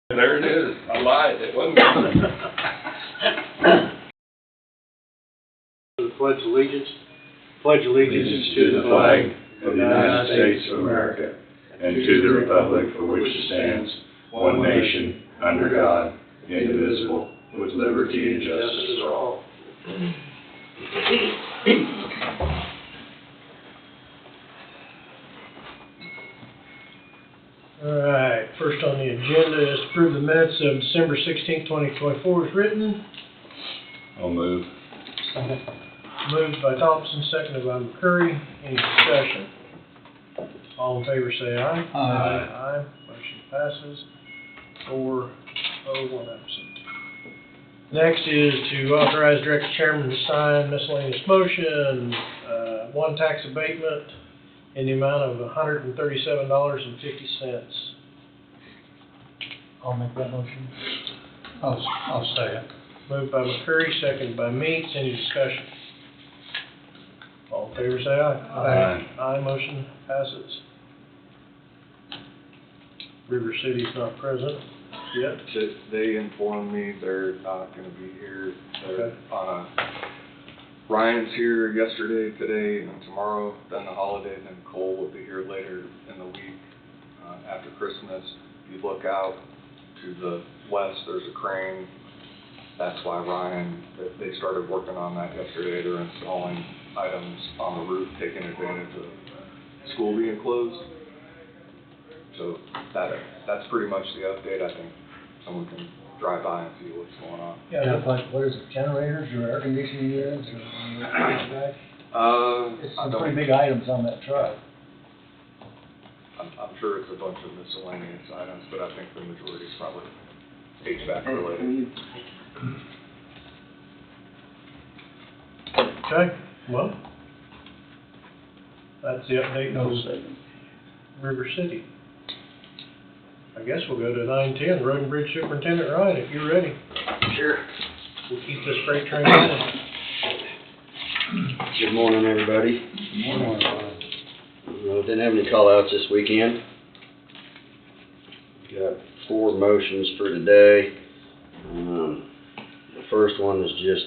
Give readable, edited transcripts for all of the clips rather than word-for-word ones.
There it is. I lied. It wasn't. The Pledge allegiance. Pledge allegiance to the flag of the United States of America and to the republic for which it stands, one nation, under God, indivisible, with liberty and justice for all. All right, first on the agenda is to approve the minutes of December 16th, 2024 as written. I'll move. Moved by Thompson, seconded by McCurry. Any discussion? All in favor say aye. Aye. Aye. Motion passes. 4-0, 1 absent. Next is to authorize director chairman to sign miscellaneous motion, one tax abatement in the amount of $137.50. I'll make that motion. I'll say it. Moved by McCurry, seconded by Meeks. Any discussion? All in favor say aye. Aye. Aye, motion passes. River City's not present yet. They informed me they're not gonna be here. They're Okay. Ryan's here yesterday, today, and tomorrow, then the holiday, and then Cole will be here later in the week, after Christmas. You look out to the west, there's a crane. That's why they started working on that yesterday. They're installing items on the roof, taking advantage of school being closed. So that's pretty much the update. I think someone can drive by and see what's going on. Yeah, like, what is it, generators or air conditioning units or anything like that? It's some pretty big items on that truck. I'm sure it's a bunch of miscellaneous items, but I think the majority is probably HVAC related. Okay, well, that's the update on River City. I guess we'll go to 9:10, Road and Bridge Superintendent Ryan, if you're ready. Sure. We'll keep this freight train going. Good morning, everybody. Didn't have any call-outs this weekend. Got 4 motions for today. The first one is just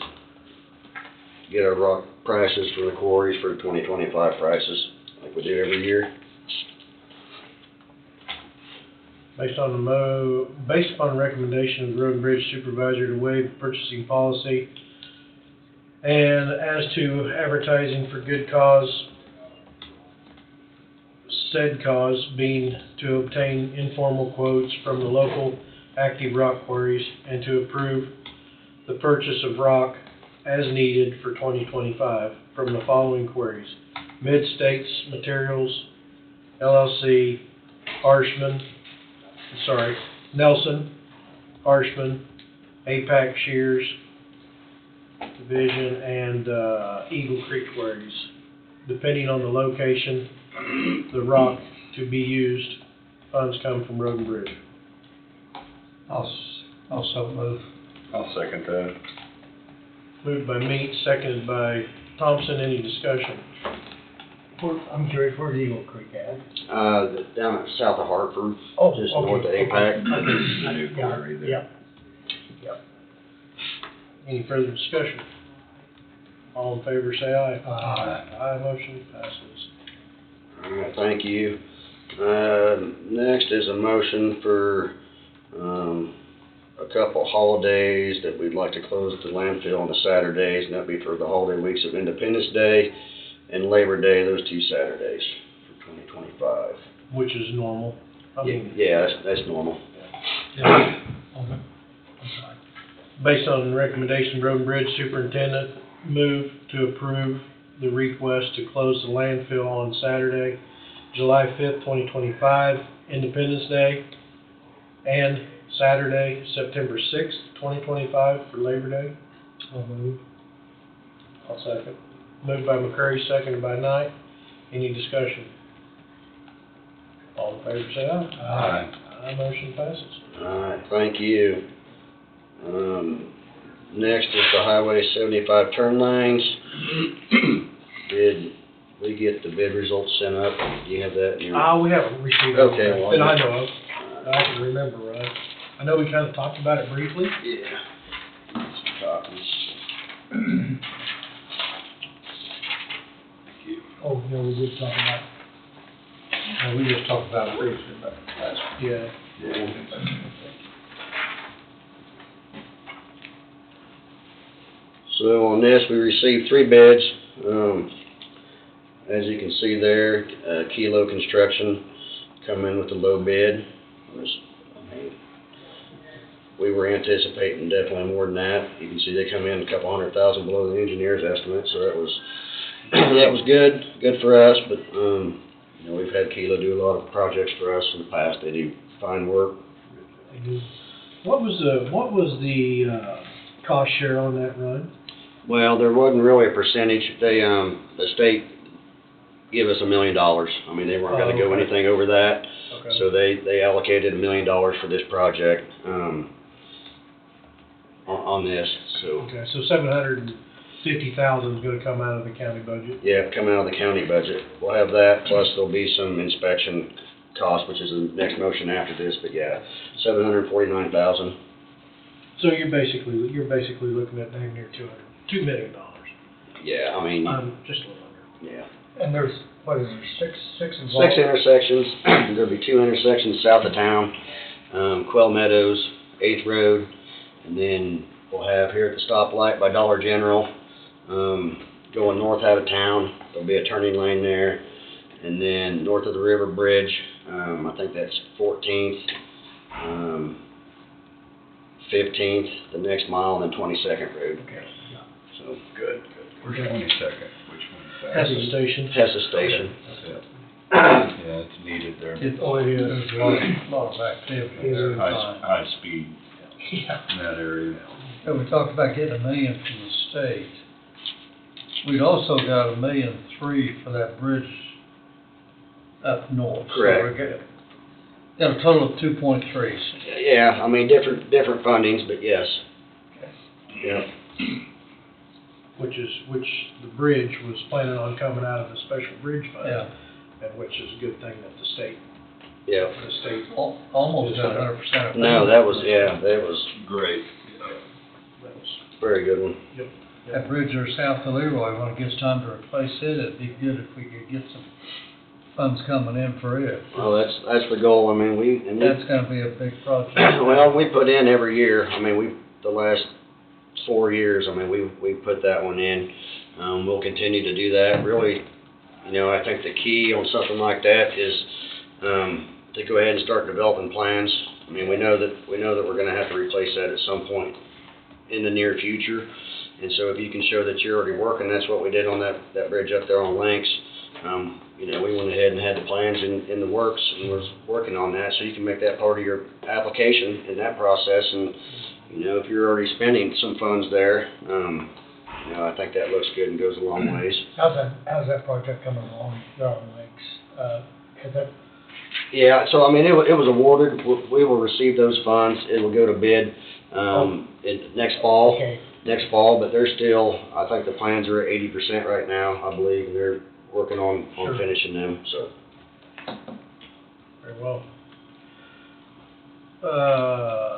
get our rock prices for the quarries for 2025 prices, like we do every year. Based upon the recommendation of the Road and Bridge Supervisor to waive purchasing policy, and as to advertising for good cause, said cause being to obtain informal quotes from the local active rock quarries and to approve the purchase of rock as needed for 2025 from the following quarries: Mid-States Materials, LLC, Nelson, Harshman, APAC Shears Division, and Eagle Creek Quarries. Depending on the location, the rock to be used, funds come from Road and Bridge. I'll so move. I'll second that. Moved by Meeks, seconded by Thompson. Any discussion? I'm curious, where's Eagle Creek at? Down at south of Hartford, Oh, just okay, north of okay. APAC. I knew quarry there. Yep. Any further discussion? All in favor say aye. Aye. Aye, motion passes. All right, thank you. Next is a motion for, a couple holidays that we'd like to close the landfill on the Saturdays, and that'd be for the holiday weeks of Independence Day and Labor Day, those 2 Saturdays for 2025. Which is normal. I mean, Yeah, that's normal. based on the recommendation of Road and Bridge Superintendent, move to approve the request to close the landfill on Saturday, July 5th, 2025, Independence Day, and Saturday, September 6th, 2025 for Labor Day. I'll move. I'll second. Moved by McCurry, seconded by Knight. Any discussion? All in favor say aye. Aye. Aye, motion passes. All right, thank you. Next is the Highway 75 turn lanes. Did we get the bid results sent up? Do you have that in your? We haven't received it. Okay, well, That I know of. I can remember, right? I know we kinda talked about it briefly. Yeah. Some copies. Oh, yeah, we did talk about, We just talked about it briefly, but yeah. Yeah. So on this, we received 3 bids. As you can see there, Kilo Construction come in with the low bid. We were anticipating definitely more than that. You can see they come in a couple $100,000 below the engineer's estimate, so that was that was good for us. But you know, we've had Kilo do a lot of projects for us in the past. They do fine work. What was the cost share on that run? Well, there wasn't really a percentage. They the state give us $1 million. I mean, they weren't going to go okay. anything over that. Okay. So they allocated $1 million for this project on this. So Okay, so 750,000 is gonna come out of the county budget? yeah, coming out of the county budget, we'll have that. Plus there'll be some inspection cost, which is the next motion after this. But yeah, 749,000. So you're basically looking at dang near $2 million. Yeah, I mean, Just a little under. yeah. and there's, what is there, six involved? 6 intersections. There'll be 2 intersections south of town, Quell Meadows, 8th Road, and then we'll have here at the stoplight by Dollar General, going north out of town, there'll be a turning lane there, and then north of the river bridge, I think that's 14th, 15th, the next mile, and then 22nd Road. Okay. So, good. Where's 22nd? Which one is that? Tessa Station. Tessa Station. Yeah, it's needed there. It is. There's a lot of activity there. High speed Yeah. in that area. And we talked about getting $1 million from the state. We'd also got $1.3 million for that bridge up north. Correct. So we got a total of 2.3. Yeah, I mean, different fundings, but yes. Yeah. Which the bridge was planning on coming out of the special bridge fund. Yeah, And which is a good thing that the state, Yeah. almost got 100%. No, that was Great. that was, very good one. That bridge there south of Leroy, when it gets time to replace it, it'd be good if we could get some funds coming in for it. Well, that's the goal. I mean, That's gonna be a big project. well, we put in every year. I mean, the last 4 years, I mean, we put that one in. We'll continue to do that. Really, you know, I think the key on something like that is to go ahead and start developing plans. I mean, we know that we're gonna have to replace that at some point in the near future. And so if you can show that you're already working, that's what we did on that bridge up there on Lynx. You know, we went ahead and had the plans in the works and was working on that, so you can make that part of your application in that process. And, you know, if you're already spending some funds there, you know, I think that looks good and goes a long ways. How's that project coming along, Darwin Lakes? Has that, Yeah, so I mean, it was awarded. We will receive those funds. It will go to bid next fall. okay, Next fall, but they're still, I think the plans are at 80% right now, I believe, and they're working on Sure. finishing them, so. very well.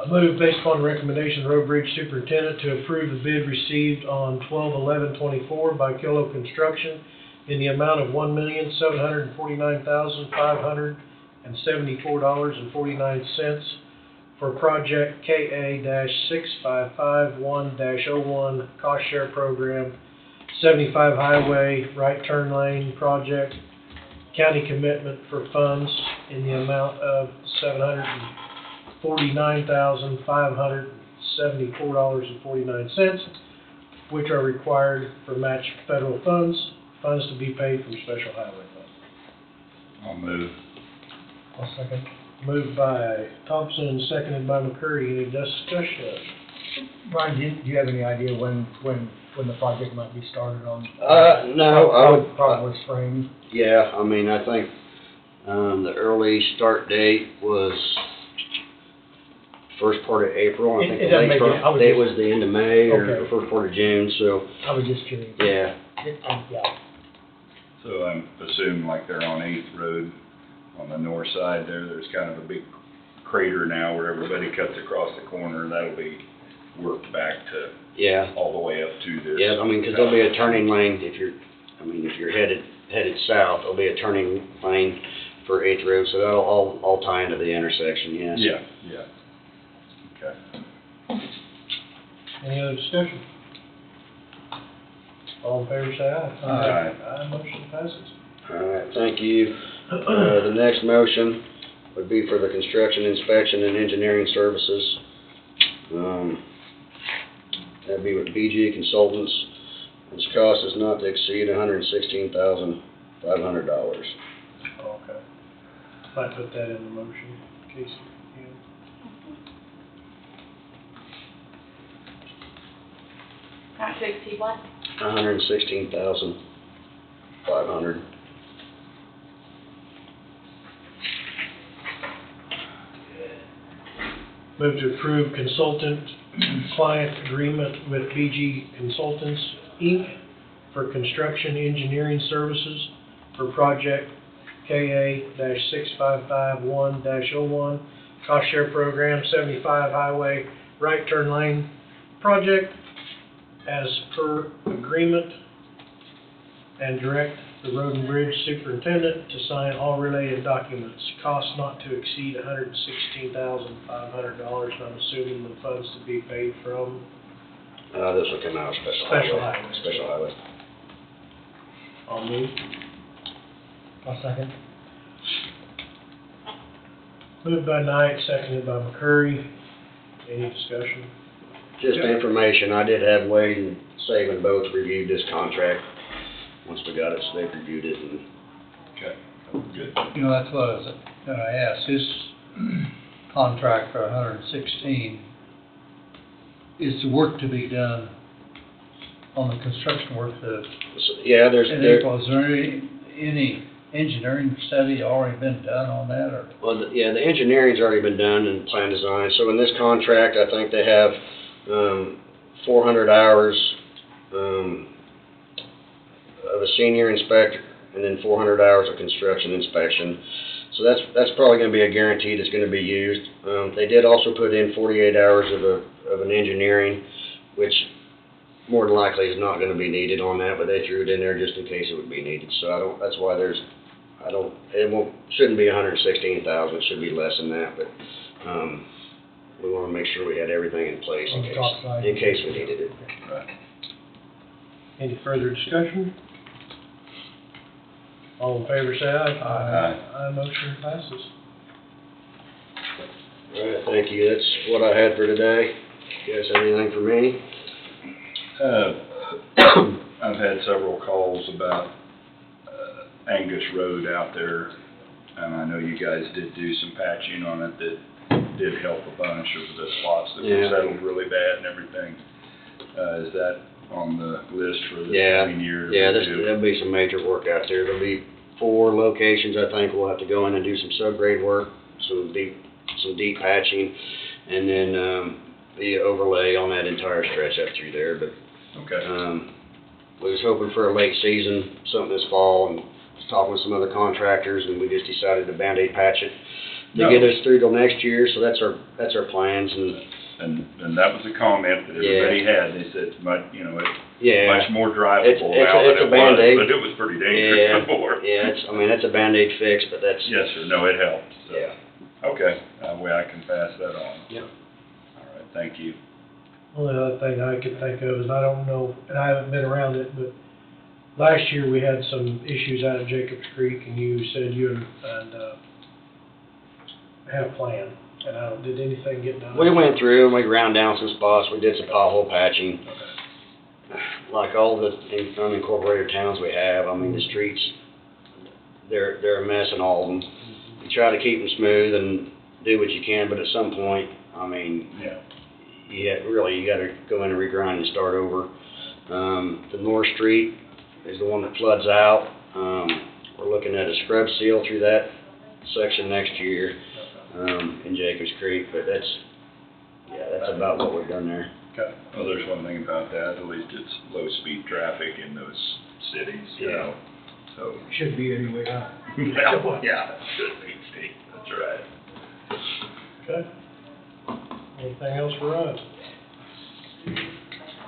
Move based upon the recommendation of the Road Bridge Superintendent to approve the bid received on 12/11/24 by Kilo Construction in the amount of $1,749,574.49 for project KA-6551-01 cost share program, 75 highway right turn lane project, county commitment for funds in the amount of $749,574.49, which are required for match federal funds to be paid from special highway funds. I'll move. I'll second. Moved by Thompson and seconded by McCurdy. Any discussion? Brian, do you have any idea when the project might be started on? No, I would, Probably spring. yeah, I mean, I think, the early start date was first part of April. I think It the doesn't late make it- start I was date just- was the end of May or Okay. the first part of June, so, I was just curious. yeah. Yeah. So I'm assuming like they're on 8th Road on the north side there, there's kind of a big crater now where everybody cuts across the corner, that'll be worked back to Yeah, all the way up to this. yeah, I mean, 'cause there'll be a turning lane if you're headed south, there'll be a turning lane for 8th Road, so that'll all tie into the intersection, yes. Yeah, yeah. Okay. Any other discussion? All in favor, say aye. Aye. Aye, motion passes. All right, thank you. The next motion would be for the construction inspection and engineering services. That'd be with BG Consultants. Its cost is not to exceed $116,500. Okay. Might put that in the motion, Casey. Not to exceed what? $116,500. Move to approve consultant client agreement with BG Consultants, Inc. for construction engineering services for project KA-6551-01, cost share program 75 highway right turn lane project as per agreement, and direct the road and bridge superintendent to sign all related documents. Cost not to exceed $116,500, and I'm assuming the funds to be paid from. This will come out of special highway. Special highway. I'll move. I'll second. Moved by Knight, seconded by McCurry. Any discussion? Just information, I did have Wade and Saban both reviewed this contract. Once we got it, so they've reviewed it, and Okay, good. You know, that's what I was gonna ask, this contract for 116, is the work to be done on the construction work that, so, yeah, in April, is there any engineering study already been done on that, or? well, the engineering's already been done and plan design, so in this contract, I think they have, 400 hours, of a senior inspector, and then 400 hours of construction inspection. So that's probably gonna be a guarantee that's gonna be used. They did also put in 48 hours of an engineering, which more than likely is not gonna be needed on that, but they threw it in there just in case it would be needed. So that's why shouldn't be 116,000, it should be less than that, but, we wanna make sure we had everything in place On the top side. in case we needed it. Right. Any further discussion? All in favor, say aye. Aye. Aye, motion passes. All right, thank you. That's what I had for today. You guys have anything for me? I've had several calls about Angus Road out there, and I know you guys did do some patching on it that did help a bunch of the spots that were Yeah. settled really bad and everything. Is that on the list for this Yeah. coming year? to Yeah, do? there'll be some major work out there. There'll be 4 locations, I think, we'll have to go in and do some subgrade work, some deep patching, and then, the overlay on that entire stretch up through there, but, Okay, we was hoping for a late season, something this fall, and was talking with some other contractors, and we just decided to Band-Aid patch it to get us through till next year, so that's our plans, and that was a comment that everybody had, they said, it's yeah. much more drivable It's now a than it was, Band-Aid. but it was pretty dangerous Yeah, before. yeah, it's a Band-Aid fix, but that's, Yes, sir, no, it helped, so. yeah. Okay, that way I can pass that on. Yep. All right, thank you. Only other thing I could think of is, I don't know, and I haven't been around it, but last year we had some issues out of Jacobs Creek, and you said you and had a plan, and did anything get done? We went through and we ground down some spots, we did some pothole patching. Like all the unincorporated towns we have, I mean, the streets, they're a mess in all of them. You try to keep them smooth and do what you can, but at some point, I mean, Yeah. you gotta go in and regrind and start over. The North Street is the one that floods out. We're looking at a scrub seal through that section next year, in Jacobs Creek, but that's about what we've done there. Okay. Well, there's one thing about that, at least it's low-speed traffic in those cities, you Yeah. know, so. Should be anyway, huh? Yeah, should be, see, that's right. Okay. Anything else for us?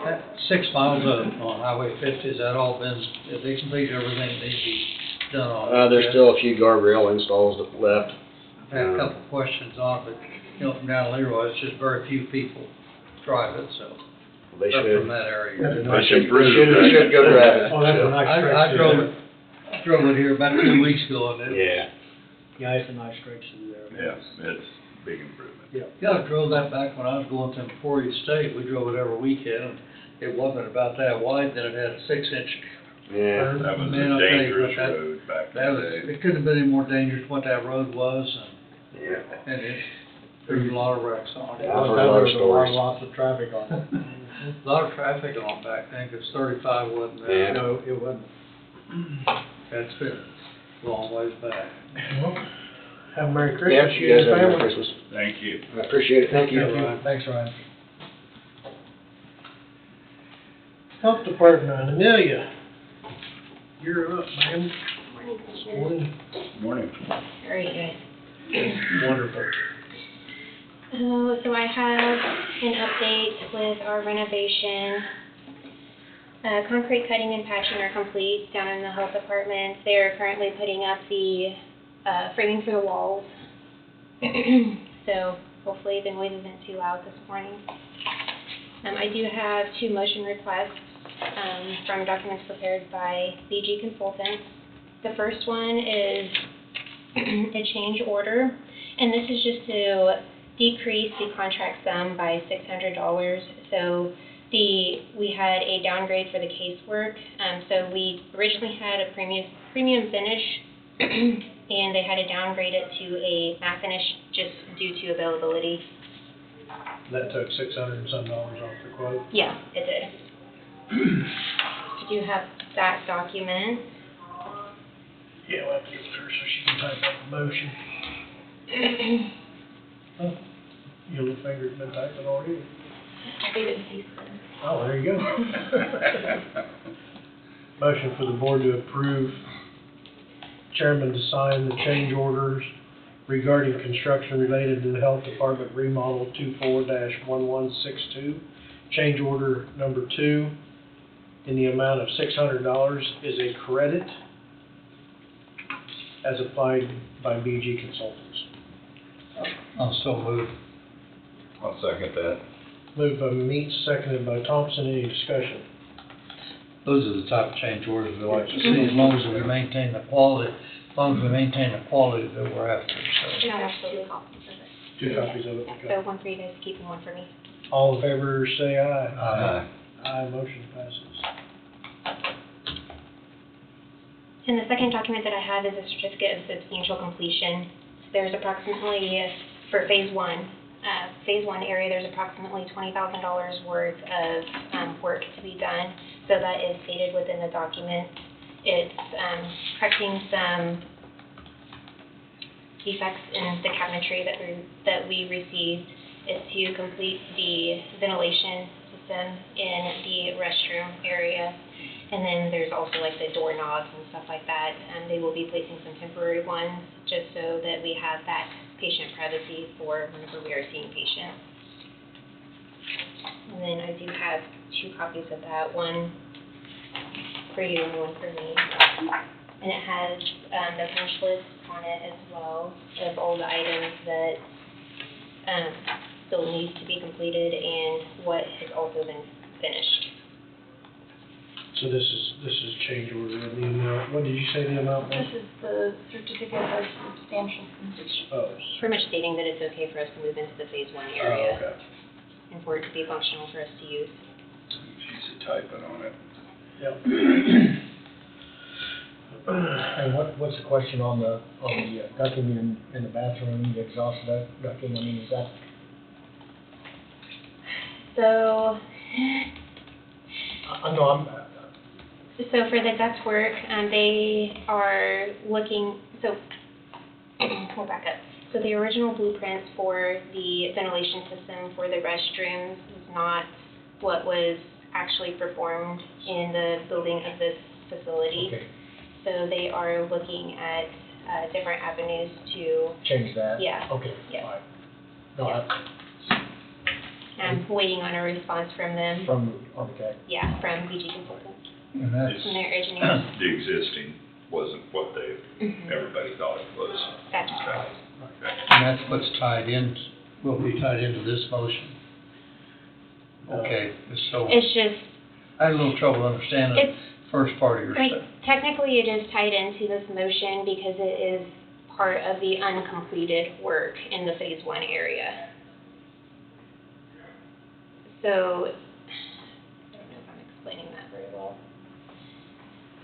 That 6 miles on Highway 50, has that all been, have they completed everything that needs to be done on it? There's still a few guardrail installs left. I've had a couple of questions on it, but, from down Leroy, it's just very few people drive it, so. They Up should. from that area. They should go grab it. Oh, that's a nice stretch. I drove it here about 2 weeks ago, and it, Yeah. Yeah, it's a nice stretch through there. Yeah, it's a big improvement. yeah, I drove that back when I was going to Emporia State. We drove it every weekend, and it wasn't about that wide, then it had a 6-inch. Yeah. That was Man, a I'll tell you dangerous what, road back That in was, the day. it couldn't have been any more dangerous what that road was, Yeah. and there was a lot of wrecks on it. Yeah, I've heard a lot of stories. Lots of traffic on it. A lot of traffic on back then, 'cause 35 wasn't there. Yeah. No, it wasn't. That's been a long ways back. Well, have a Merry Yeah, Christmas, you you guys and have a Merry family. Christmas. Thank you. I appreciate it, thank you. Thanks, Ryan. Health Department, Amelia, you're up, ma'am. Morning, Commissioner. Morning. Morning. How are you guys? Wonderful. So I have an update with our renovation. Concrete cutting and patching are complete down in the health department. They're currently putting up the framing for the walls. So hopefully the noise isn't too loud this morning. I do have 2 motion requests from documents prepared by BG Consultants. The first one is a change order, and this is just to decrease the contract sum by $600. So we had a downgrade for the casework. So we originally had a premium finish, and they had to downgrade it to a matte finish just due to availability. That took $600 and some off the quote. Yeah, it did. I do have that document. Yeah, we'll have to give it to her so she can type up the motion. Oh, your little finger's been typing already. I think it's Oh, there you go. Motion for the board to approve chairman to sign the change orders regarding construction related to the health department remodel 24-1162. Change order number 2 in the amount of $600 is a credit as applied by BG Consultants. I'll so move. I'll second that. Moved by Meats, seconded by Thompson. Any discussion? Those are the type of change orders we like to see, as long as we maintain the quality, that we're after, so. I have 2 copies of it. 2 copies of it. Yeah, Okay. so one for you guys to keep and one for me. All in favor, say aye. Aye. Aye, motion passes. And the second document that I have is a certificate of substantial completion. There's approximately, for phase 1 area, there's approximately $20,000 worth of work to be done. So that is stated within the document. It's correcting some defects in the cabinetry that we received. Is to complete the ventilation system in the restroom area. And then there's also like the doorknobs and stuff like that. And they will be placing some temporary ones just so that we have that patient privacy for whenever we are seeing patients. And then I do have 2 copies of that, one for you and one for me. And it has the punch list on it as well of all the items that still needs to be completed and what has also been finished. So this is change order in the amount, what did you say the amount was? This is the certificate of substantial completion. Oh. Pretty much stating that it's okay for us to move into the phase 1 Oh, area okay. and for it to be functional for us to use. She's typing on it. Yep. And what's the question on the ducting in the bathroom, the exhaust ducting, I mean, is that? So, No, for the duct work, they are looking, so, we'll back up. So the original blueprints for the ventilation system for the restrooms is not what was actually performed in the building of this facility. Okay, So they are looking at different avenues to, change that? Yeah. Okay, Yeah. all right. No, I'm waiting on a response from them. from architect. Yeah, from BG Consultants, And that's, from their engineers. The existing wasn't what Mhm. everybody thought it was. That's and that's what's tied in, will be tied into this motion. Okay, so, It's just, I had a little trouble understanding it's, the first part of your like, stuff. technically it is tied into this motion because it is part of the uncompleted work in the phase 1 area. So, I don't know if I'm explaining that very well.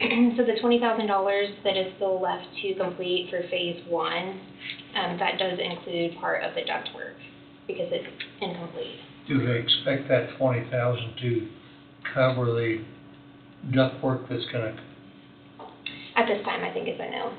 So the $20,000 that is still left to complete for phase 1, that does include part of the ductwork because it's incomplete. Do they expect that 20,000 to cover the ductwork that's gonna, At this time, I think it's a no.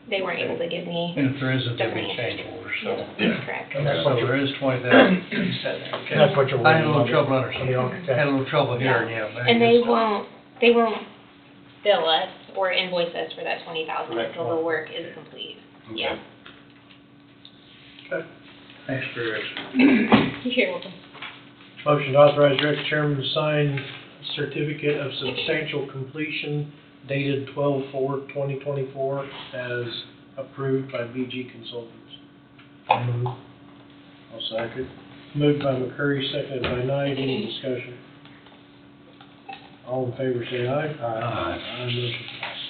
They weren't able to give me. and if there isn't, there'll be definite change answers. orders, so. That's correct. And that's So what there you're, is 20,000. and that's what you're I had a waiting little on. trouble The understanding, architect. had a little trouble hearing you. And they won't bill us or invoice us for that $20,000 until the work is complete. Yeah. Thanks for your You're welcome. Motion to authorize director chairman to sign certificate of substantial completion dated 12/4/2024 as approved by BG Consultants. I'll second. Moved by McCurry, seconded by Knight. Any discussion? All in favor say aye. Aye. Motion passes.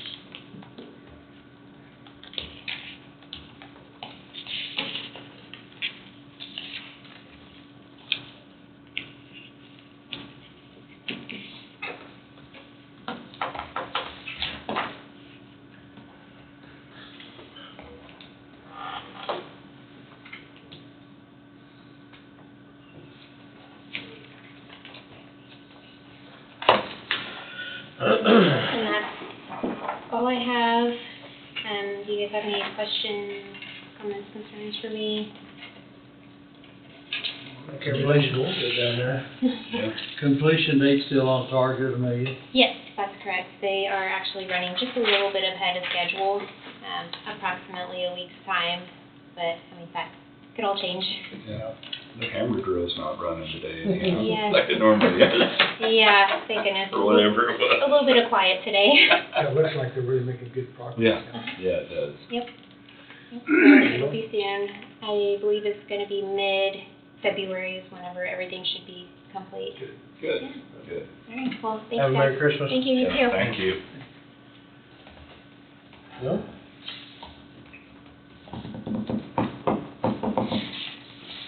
And that's all I have. Do you guys have any questions, comments, concerns for me? Everybody's good down there. completion date still on target, Amelia? Yes, that's correct. They are actually running just a little bit ahead of schedule, approximately a week's time, but, I mean, that could all change. Yeah. The hammer drill's not running today, anyhow, Yes. like it normally is. Yeah, thank goodness. Or whatever it was. A little bit of quiet today. Yeah, it looks like they're really making good progress. Yeah, it does. Yep. It'll be soon. I believe it's gonna be mid-February is whenever everything should be complete. Good, Yeah. good. All right, well, thanks, Have a Merry guys. Christmas. Thank you, you too. Thank you. No?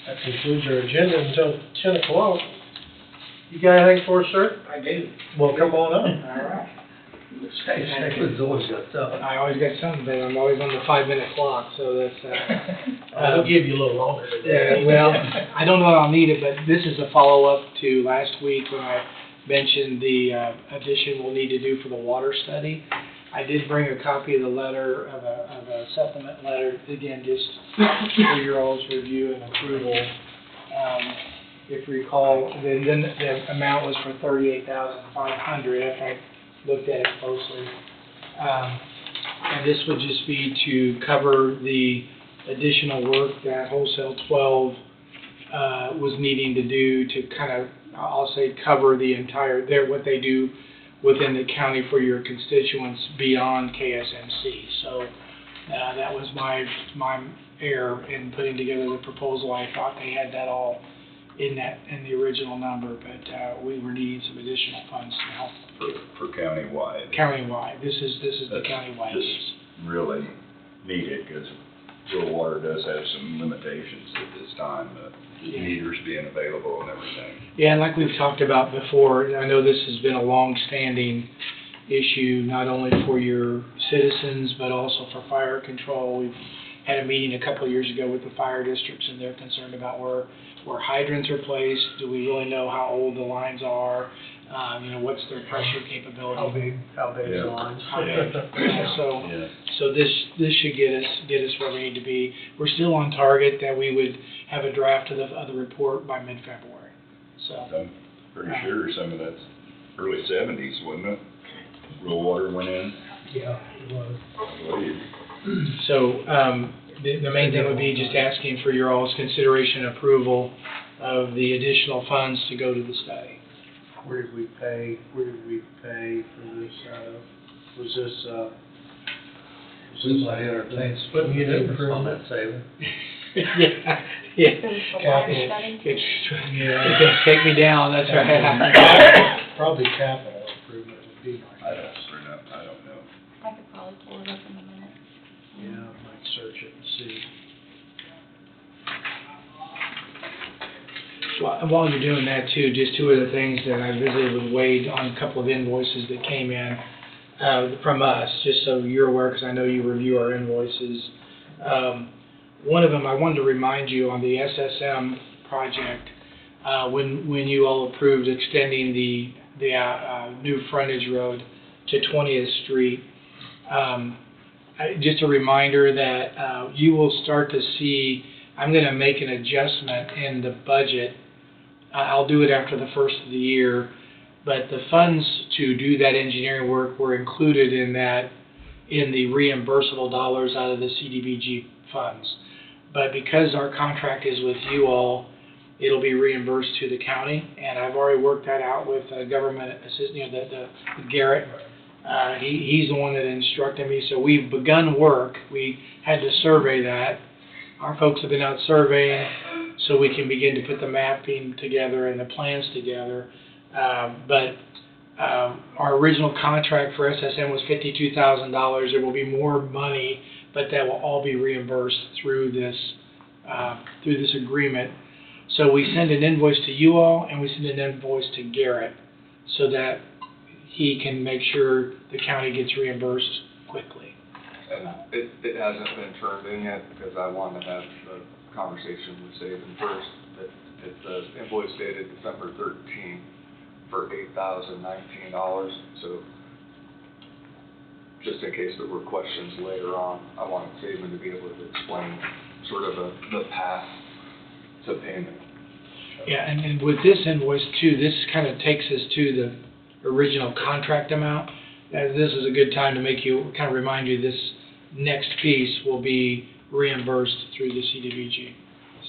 That concludes our agenda until 10 o'clock. You got anything for us, sir? I do. Well, come on up. All right. Steckland's always got something. I always got something, but I'm always on the 5-minute clock, so that's, We'll give you a little longer today. yeah, well, I don't know if I'll need it, but this is a follow-up to last week when I mentioned the addition we'll need to do for the water study. I did bring a copy of the letter, of a supplement letter, again, just for your all's review and approval. If you recall, then the amount was for $38,500, after I looked at it closely. And this would just be to cover the additional work that Wholesale 12 was needing to do to kind of, I'll say, cover the entire, what they do within the county for your constituents beyond KSMC. So that was my error in putting together the proposal. I thought they had that all in the original number, but we were needing some additional funds to help For countywide. countywide. This is the That's countywide just piece. really needed, because rural water does have some limitations at this time, meters being available and everything. Yeah, and like we've talked about before, I know this has been a long-standing issue, not only for your citizens, but also for fire control. We've had a meeting a couple of years ago with the fire districts, and they're concerned about where hydrants are placed. Do we really know how old the lines are? What's their pressure capability? How big Yeah. the lines? So this should get us where we need to be. We're still on target that we would have a draft of the report by mid-February. So I'm pretty sure some of that's early 70s, wasn't it? Rural water went in. Yeah, it was. So The main thing would be just asking for your all's consideration and approval of the additional funds to go to the study. Where did we pay for this, was this, Seems like entertained Putting it in on that saving. Yeah, yeah. Is this the water study? It's gonna take me down, that's right. probably capital improvement would be my guess. I don't know. I could probably pull it up in a minute. Yeah, I might search it and see. While you're doing that too, just two other things that I visited with Wade on a couple of invoices that came in from us, just so you're aware, because I know you review our invoices. One of them, I wanted to remind you on the SSM project, when you all approved extending the new frontage road to 20th Street, just a reminder that you will start to see, I'm going to make an adjustment in the budget. I'll do it after the first of the year, but the funds to do that engineering work were included in the reimbursable dollars out of the CDBG funds. But because our contract is with you all, it'll be reimbursed to the county, and I've already worked that out with government assistant, with Garrett. He's the one that instructed me, so we've begun work. We had to survey that. Our folks have been out surveying, so we can begin to put the mapping together and the plans together. But our original contract for SSM was $52,000. There will be more money, but that will all be reimbursed through this agreement. So we send an invoice to you all, and we send an invoice to Garrett, so that he can make sure the county gets reimbursed quickly. And it hasn't been turned in yet, because I wanted to have the conversation with Saban first, that it's the invoice dated December 13th for $8,019, so just in case there were questions later on, I wanted Saban to be able to explain sort of the path to payment. Yeah, and with this invoice too, this kind of takes us to the original contract amount. This is a good time to kind of remind you this next piece will be reimbursed through the CDBG.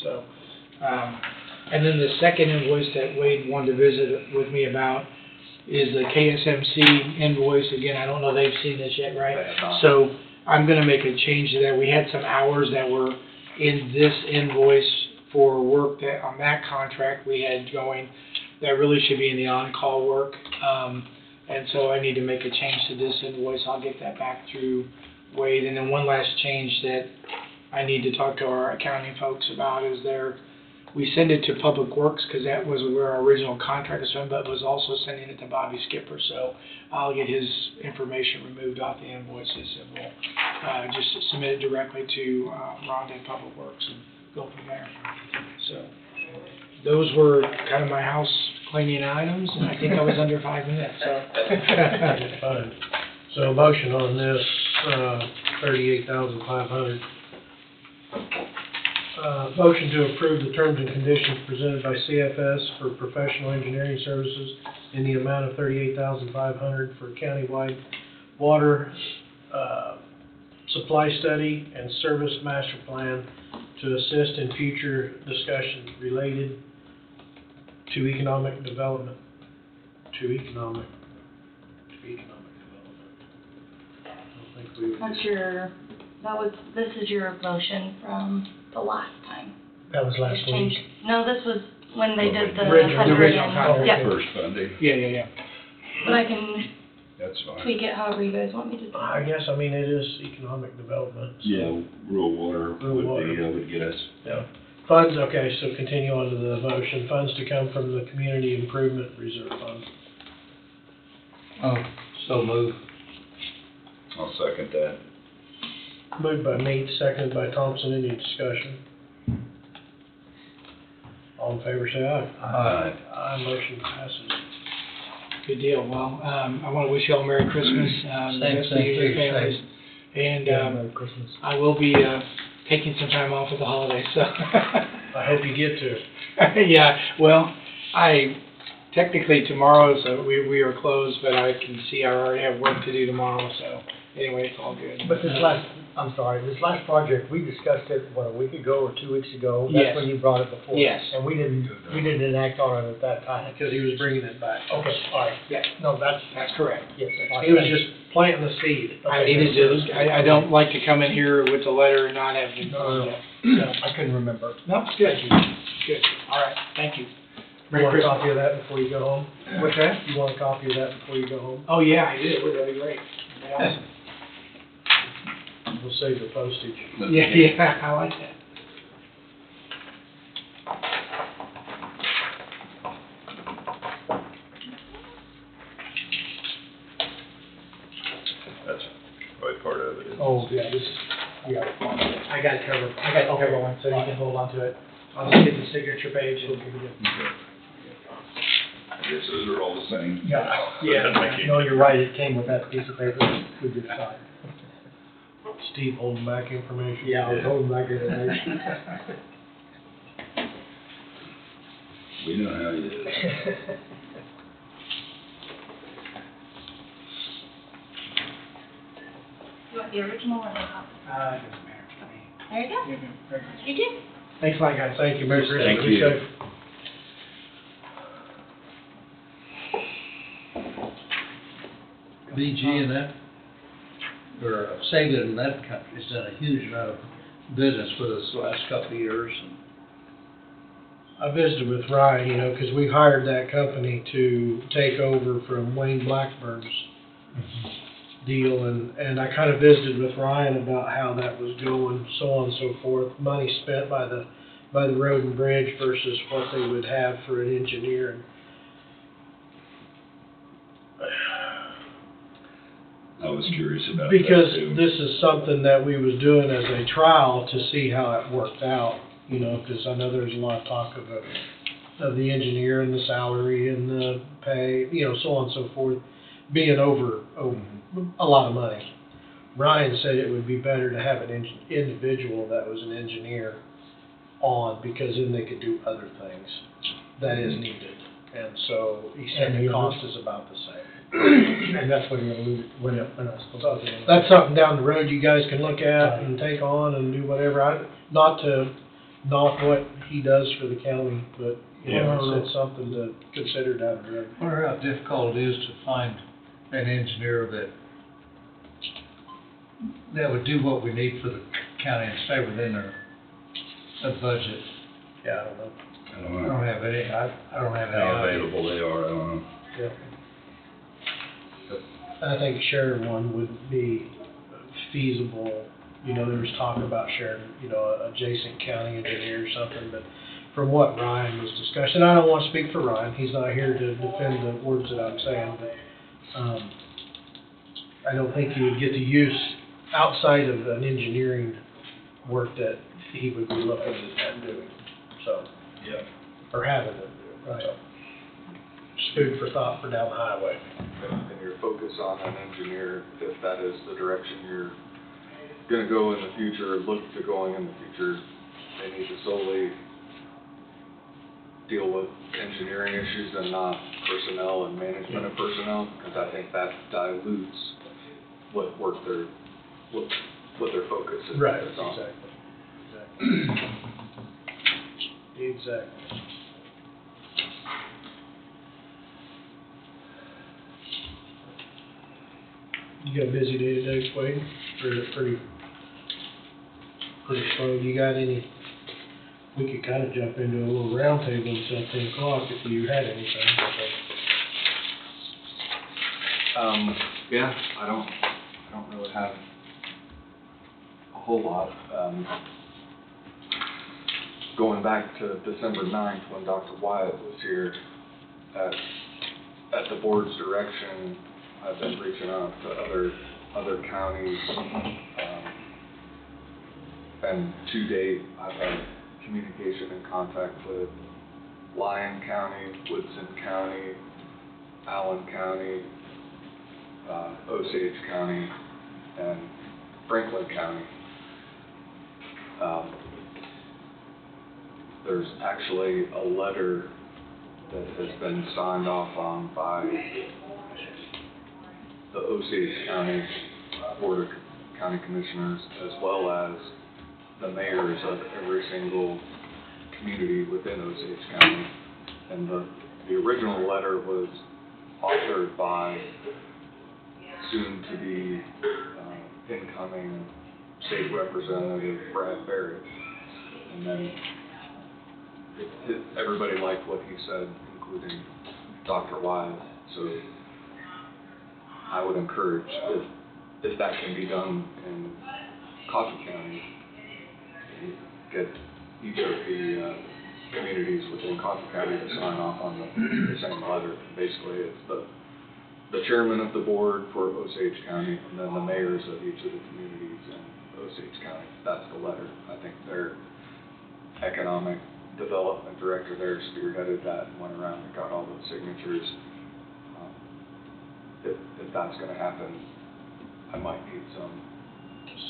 So, and then the second invoice that Wade wanted to visit with me about is the KSMC invoice. Again, I don't know they've seen this yet, right? So I'm going to make a change to that. We had some hours that were in this invoice for work that on that contract we had going that really should be in the on-call work. And so I need to make a change to this invoice. I'll get that back through Wade. And then one last change that I need to talk to our accounting folks about is we send it to Public Works, because that was where our original contract was from, but was also sending it to Bobby Skipper. So I'll get his information removed off the invoices, and we'll just submit it directly to Rhonda at Public Works and go from there. So those were kind of my house cleaning items, and I think I was under 5 minutes. So Fine. So a motion on this, $38,500. Motion to approve the terms and conditions presented by CFS for professional engineering services in the amount of $38,500 for countywide water supply study and service master plan to assist in future discussions related to economic development. I don't think we would. This is your motion from the last time. That was last Just week. changed- No, this was when they did the Original- 100 original and, contract. yeah. First funding, yeah. But I can that's fine. tweak it however you guys want me to do. I guess, I mean, it is economic development. so- Yeah, rural water Rural water. would get us. Yeah. Funds, okay, so continue on to the motion. Funds to come from the Community Improvement Reserve Fund. Oh, so move. I'll second that. Moved by Meade, seconded by Thompson. Any discussion? All in favor, say aye. Aye. Aye, motion passes. Good deal. Well, I want to wish you all Merry Christmas, the best of you and your families. And Merry Christmas. I will be taking some time off for the holidays, so. I hope you get to. Yeah, well, technically tomorrow, so we are closed, but I can see I already have work to do tomorrow, so anyway, it's all good. But this last project, we discussed it, what, a week ago or 2 weeks ago? Yes. That's when you brought it before. Yes. And we didn't act on it at that time. Because he was bringing it back. Okay, all right. Yeah. No, that's correct. yes. He was just planting the seed. I needed to, I don't like to come in here with a letter and not have. No, I couldn't remember. No, good, good, all right, thank you. You Merry want a Christmas. copy of that before you go home? What's that? You want a copy of that before you go home? Oh, yeah, I did, that'd be great. Yeah, We'll save the postage. yeah, I like that. That's probably part of it. Oh, yeah, this, yeah. I got it covered, one, so you can hold on to it. I'll just get the signature page and give it I guess those are all the same. Yeah. Yeah. No, you're right, it came with that piece of paper we just signed. Steve holding back information. Yeah, I was holding back information. We know how it is. You want the original or the copy? doesn't matter to me. There you go. Yeah, very good. You did. Thanks a lot, guys. Thank you, Merry Christmas. Thank Be you. safe. BG and that, or Sagan and that company's done a huge amount of business with us the last couple of years. I visited with Ryan, you know, because we hired that company to take over from Wayne Blackburn's deal, and I kind of visited with Ryan about how that was going, so on and so forth. Money spent by the road and bridge versus what they would have for an engineer. And I was curious about that because too. this is something that we was doing as a trial to see how it worked out, you know, because I know there's a lot of talk of the engineer and the salary and the pay, you know, so on and so forth, being over a lot of money. Ryan said it would be better to have an individual that was an engineer on, because then they could do other things that is needed. And so he said the cost is about the same. And that's what he alluded, when I spoke to him. That's something down the road you guys can look at and take on and do whatever. Not to knock what he does for the county, but, you know, it's something to consider down the road. I wonder how difficult it is to find an engineer that would do what we need for the county and stay within a budget. Yeah, I don't know. I don't I know don't have any, I don't have any how idea. available they are, I don't know. Yeah. I think sharing one would be feasible. You know, there was talk about sharing, you know, adjacent county engineer or something, but from what Ryan was discussing, I don't want to speak for Ryan, he's not here to defend the words that I'm saying, but, I don't think he would get the use outside of an engineering work that he would be looking at doing, so, Yeah. or having to do, right? Just food for thought for down the highway. And your focus on an engineer, if that is the direction you're gonna go in the future, look to going in the future, they need to solely deal with engineering issues and not personnel and management of personnel, because I think that dilutes what their focus is Right, on. Exactly. You got a busy day today, Wade? Or is it pretty slow? You got any, we could kind of jump into a little round table until 10 o'clock if you had anything. Yeah, I don't really have a whole lot. Going back to December 9th, when Dr. Wyatt was here, at the board's direction, I've been reaching out to other counties, and to date, I've had communication and contact with Lyon County, Woodson County, Allen County, Osage County, and Franklin County. There's actually a letter that has been signed off on by the Osage County Board of County Commissioners, as well as the mayors of every single community within Osage County. And the original letter was authored by soon-to-be incoming State Representative Brad Barrett. And then everybody liked what he said, including Dr. Wyatt. So I would encourage, if that can be done in Coffee County, get each of the communities within Coffee County to sign off on the same letter. Basically, it's the chairman of the board for Osage County, and then the mayors of each of the communities in Osage County. That's the letter. I think their economic development director there spearheaded that and went around and got all those signatures. If that's going to happen, I might need some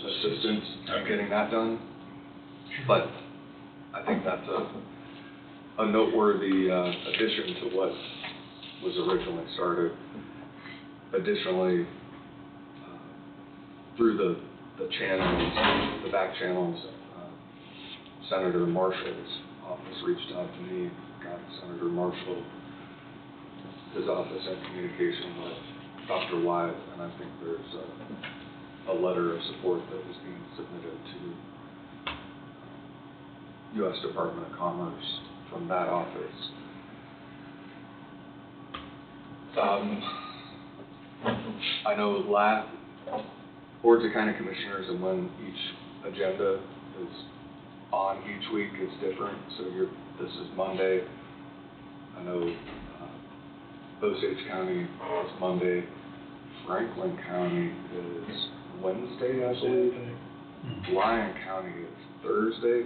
assistance in getting that done. But I think that's a noteworthy addition to what was originally started. Additionally, through the channels, the back channels, Senator Marshall's office reached out to me, got Senator Marshall, his office in communication with Dr. Wyatt, and I think there's a letter of support that was being submitted to U.S. Department of Commerce from that office. I know boards of county commissioners and when each agenda is on each week is different. So this is Monday. I know Osage County is Monday. Franklin County is Wednesday, I believe. Lyon County is Thursday.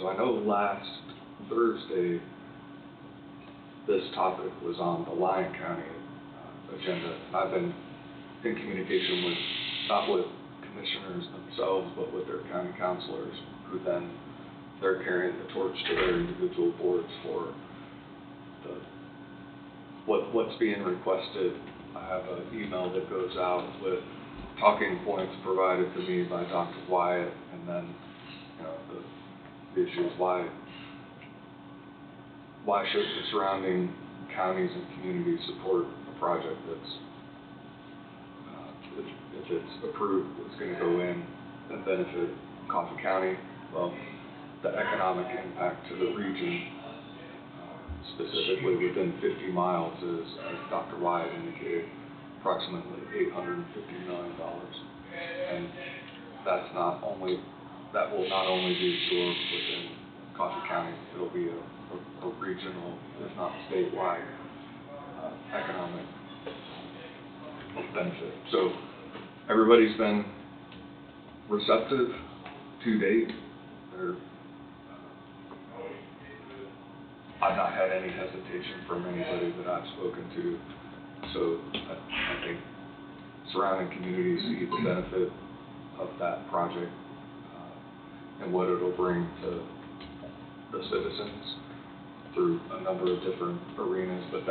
So I know last Thursday this topic was on the Lyon County agenda. I've been in communication with, not with commissioners themselves, but with their county councilors, who then they're carrying the torch to their individual boards for what's being requested. I have an email that goes out with talking points provided to me by Dr. Wyatt, and then the issue is why should the surrounding counties and communities support a project that's if it's approved, it's going to go in and benefit Coffee County. Well, the economic impact to the region, specifically within 50 miles, is, as Dr. Wyatt indicated, approximately $850 million. And that will not only be absorbed within Coffee County, it'll be a regional, if not statewide, economic benefit. So everybody's been receptive to date. I've not had any hesitation from anybody that I've spoken to. So I think surrounding communities see the benefit of that project and what it'll bring to the citizens through a number of different arenas. But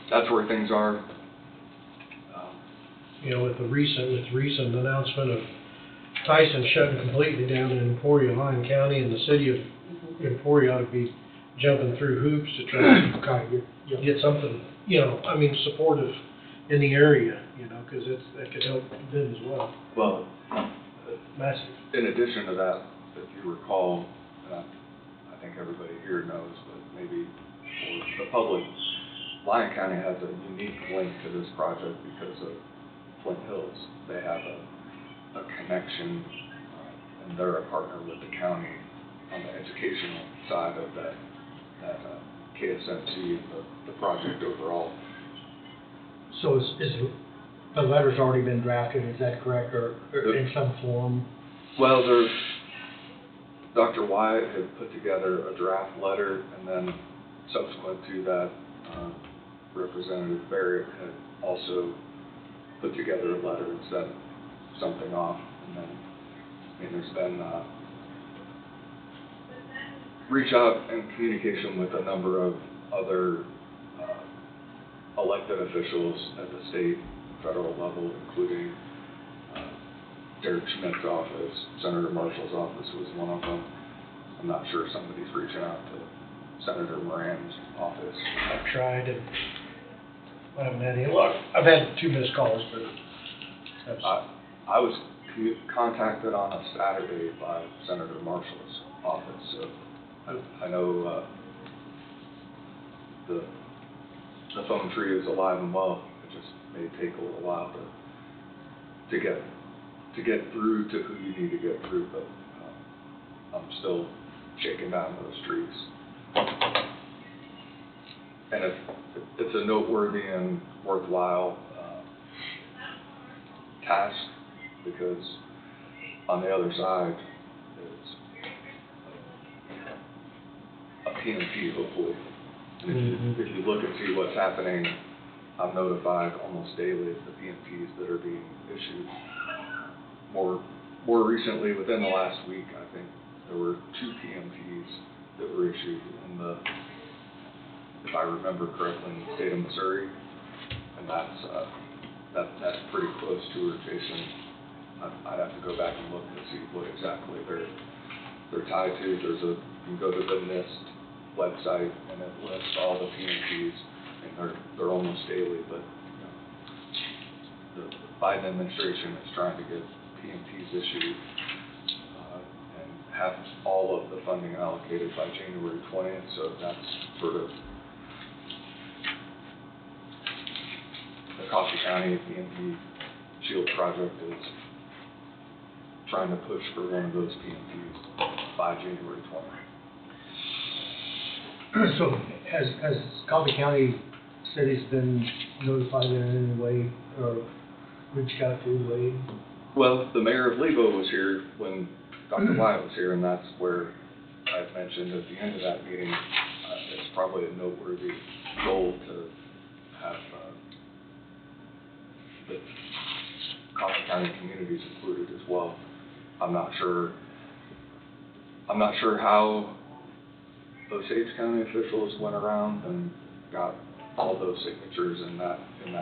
that's where things are. With the recent announcement of Tyson shutting completely down in Emporia, Lyon County, and the city of Emporia ought to be jumping through hoops to try to get something, supportive in the area, because that could help them as well. Well, massive. In addition to that, if you recall, I think everybody here knows, but maybe for the public, Lyon County has a unique link to this project because of Flint Hills. They have a connection, and they're a partner with the county on the educational side of that KSMC, the project overall. So is the letter's already been drafted, is that correct, or in some form? Well, Dr. Wyatt had put together a draft letter, and then subsequent to that, Representative Barrett had also put together a letter and sent something off, and then there's been reach out and communication with a number of other elected officials at the state, federal level, including Derek Schmidt's office, Senator Marshall's office was one of them. I'm not sure if somebody's reaching out to Senator Moran's office. I've tried and I haven't had any luck. I've had 2 missed calls, but that's, I was contacted on a Saturday by Senator Marshall's office, so I know the phone tree is alive and well. It just may take a little while to get through to who you need to get through, but I'm still shaking down those trees. And it's a noteworthy and worthwhile task, because on the other side is a PMP, hopefully. And if you look and see what's happening, I'm notified almost daily of the PMPs that are being issued. More recently, within the last week, I think there were 2 PMPs that were issued in the, if I remember correctly, in the state of Missouri, and that's pretty close to her, Jason. I'd have to go back and look to see what exactly they're tied to. You can go to the NIST website and it lists all the PMPs, and they're almost daily. But the Biden administration is trying to get PMPs issued and have all of the funding allocated by January 20th. So that's sort of the Coffee County PMP Shield project is trying to push for one of those PMPs by January 20th. So has Coffee County cities been notified in any way or reached out to Wade? Well, the mayor of Lebo was here when Dr. Wyatt was here, and that's where I mentioned at the end of that meeting, it's probably a noteworthy goal to have the Coffee County communities included as well. I'm not sure how Osage County officials went around and got all those signatures in that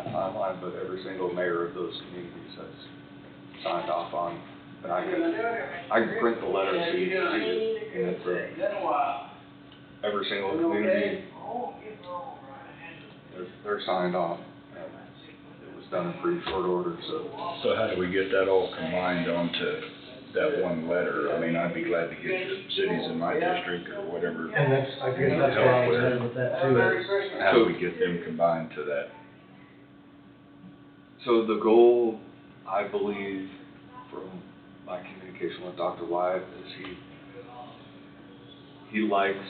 timeline, but every single mayor of those communities has signed off on, and I can print the letter so you can see it, and it's every single community, they're signed off, and it was done in pretty short order, so. So how do we get that all combined onto that one letter? I mean, I'd be glad to get the cities in my district or whatever. And I guess that's where I was headed with that too. How do we get them combined to that? So the goal, I believe, from my communication with Dr. Wyatt, is he likes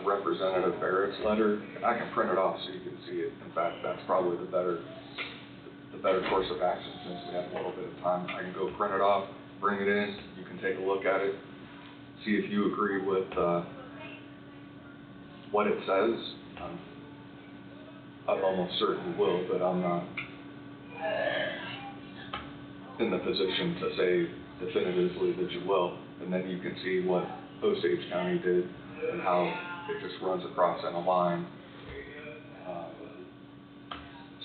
Representative Barrett's letter, and I can print it off so you can see it. In fact, that's probably the better course of action, since we have a little bit of time. I can go print it off, bring it in, you can take a look at it, see if you agree with what it says. I'm almost certain you will, but I'm not in the position to say definitively that you will. And then you can see what Osage County did and how it just runs across in a line,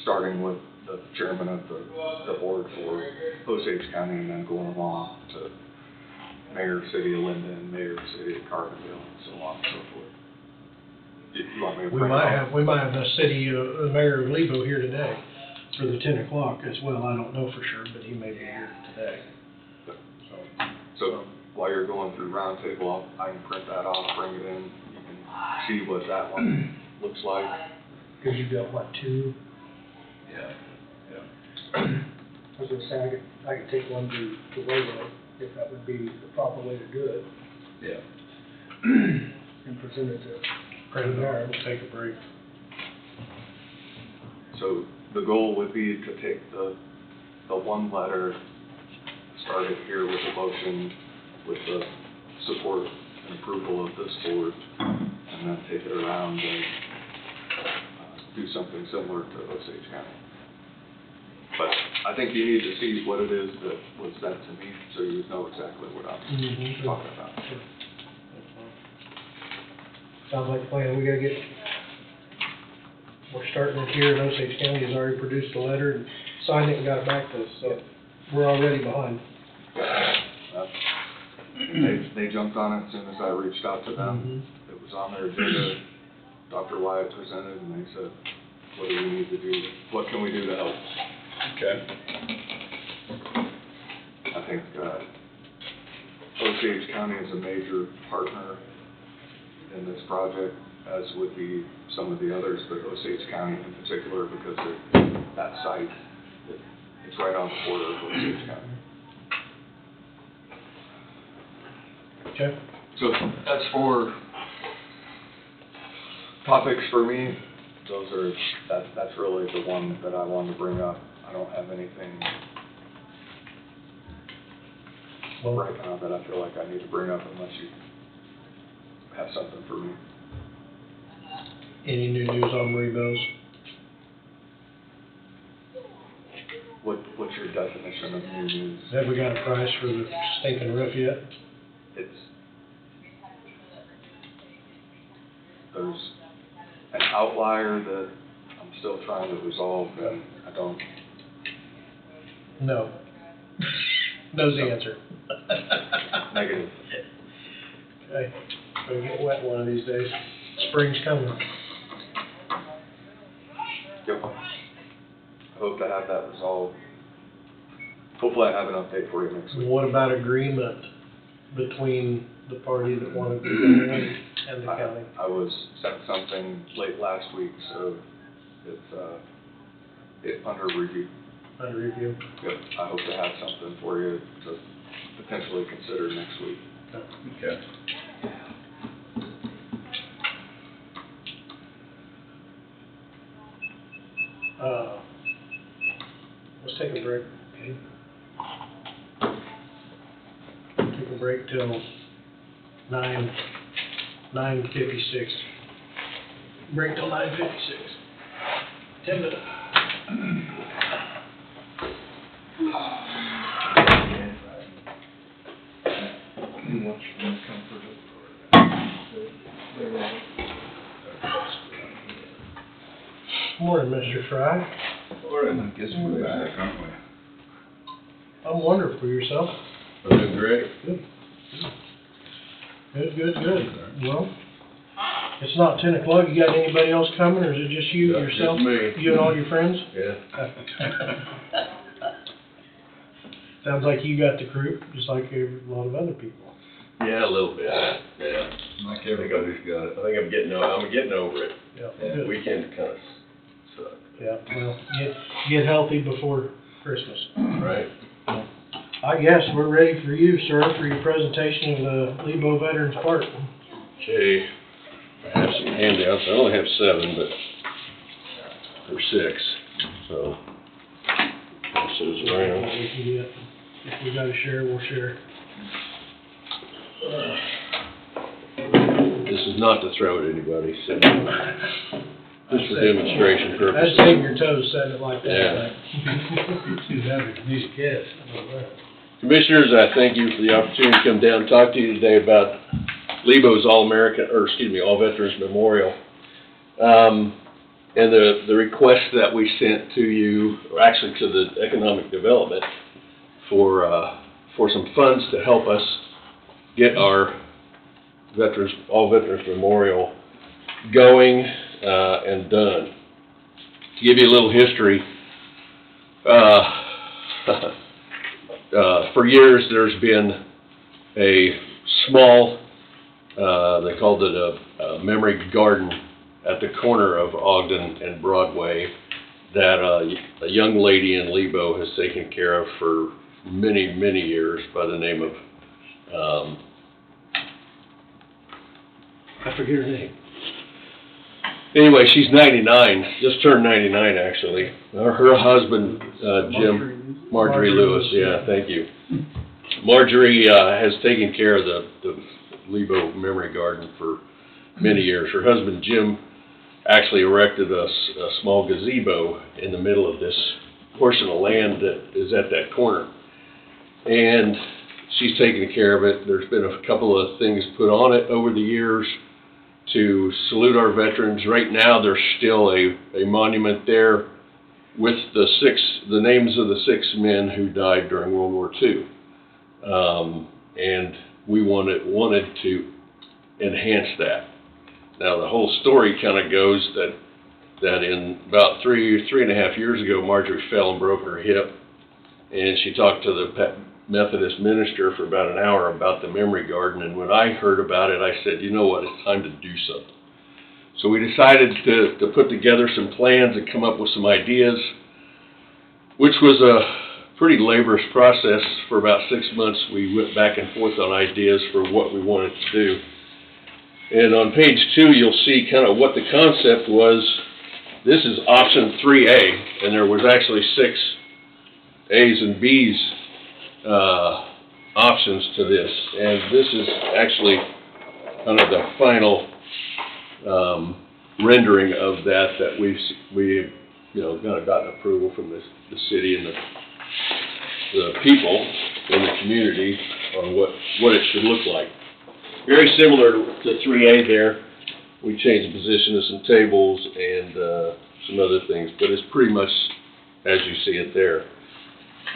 starting with the chairman of the board for Osage County, and then going along to Mayor City of Linden, Mayor City of Carbondale, and so on and so forth. You want me to print it off? We might have the mayor of Lebo here today for the 10 o'clock as well. I don't know for sure, but he may be here today. So while you're going through roundtable, I can print that off, bring it in, you can see what that one looks like. Because you've got, what, 2? Yeah. I was gonna say, I could take one to Waylon, if that would be the proper way to do it, Yeah. and present it to. Print it off, we'll take a break. So the goal would be to take the one letter, start it here with a motion with the support and approval of this board, and then take it around and do something similar to Osage County. But I think you need to see what it is that was sent to me, so you know exactly what I'm talking about. Sounds like a plan. We gotta we're starting it here, and Osage County has already produced a letter and signed it and got it back to us, so we're already behind. Yeah, They jumped on it as soon as I reached out to them. Mhm. It was on their agenda. Dr. Wyatt presented, and they said, what do we need to do? What can we do to help? Okay. I think Osage County is a major partner in this project, as would be some of the others, but Osage County in particular, because that site, it's right on the border of Osage County. Okay. So that's for topics for me. That's really the one that I wanted to bring up. I don't have anything Well, right now that I feel like I need to bring up unless you have something for me. any new news on Rebos? What's your definition of new news? Have we got a price for the stinking roof yet? There's an outlier that I'm still trying to resolve, and I don't. No. No's the answer. Negative. Okay, gonna get wet one of these days. Spring's coming. Yep. I hope to have that resolved. Hopefully I have an update for you next week. What about agreement between the party that wanted to go in and the county? I was sent something late last week, so it's under review. Under review? Yep. I hope to have something for you to potentially consider next week. Okay. Let's take a break, okay? Take a break till 9:56. Break till 9:56. 10 minutes. Morning, Mr. Fry. I guess we're back, aren't we? I'm wonderful. Yourself? I'm doing great. Good. Well, it's not 10 o'clock. You got anybody else coming, or is it just you, yourself? Just me. You and all your friends? Yeah. Sounds like you got the crew, just like a lot of other people. Yeah, a little bit, yeah. Like everybody's got it. I think I'm getting over it. Yeah, Yeah, good. weekend kinda sucked, Yeah, well, get healthy before Christmas. right? I guess we're ready for you, sir, for your presentation of the Lebo Veterans Park. Okay, I have some handouts, I only have 7, but, or 6, so. Pass those around. What we can get. If we gotta share, we'll share. This is not to throw at anybody, so, just for demonstration That's purposes. taking your toes, setting it like that. Yeah. Too heavy for these kids. Commissioners, I thank you for the opportunity to come down and talk to you today about Lebo's All Veterans Memorial. And the request that we sent to you, or actually to the Economic Development, for some funds to help us get our All Veterans Memorial going, and done. To give you a little history, for years there's been a small, they called it a memory garden at the corner of Ogden and Broadway that a young lady in Lebo has taken care of for many, many years by the name of, I forget her name. Anyway, she's 99, just turned 99 actually. Her husband, Marjorie Lewis, yeah, thank you. Marjorie has taken care of the Lebo Memory Garden for many years. Her husband, Jim, actually erected a small gazebo in the middle of this portion of land that is at that corner. And she's taken care of it. There's been a couple of things put on it over the years to salute our veterans. Right now, there's still a monument there with the names of the 6 men who died during World War II. And we wanted to enhance that. Now, the whole story kind of goes that in about 3.5 years ago, Marjorie fell and broke her hip, and she talked to the Methodist minister for about an hour about the memory garden, and when I heard about it, I said, you know what, it's time to do something. So we decided to put together some plans and come up with some ideas, which was a pretty laborious process. For about 6 months, we went back and forth on ideas for what we wanted to do. And on page 2, you'll see kind of what the concept was. This is option 3A, and there was actually 6 A's and B's options to this. And this is actually kind of the final rendering of that we've kind of gotten approval from the city and the people in the community on what it should look like. Very similar to 3A there. We changed the position of some tables and some other things, but it's pretty much as you see it there.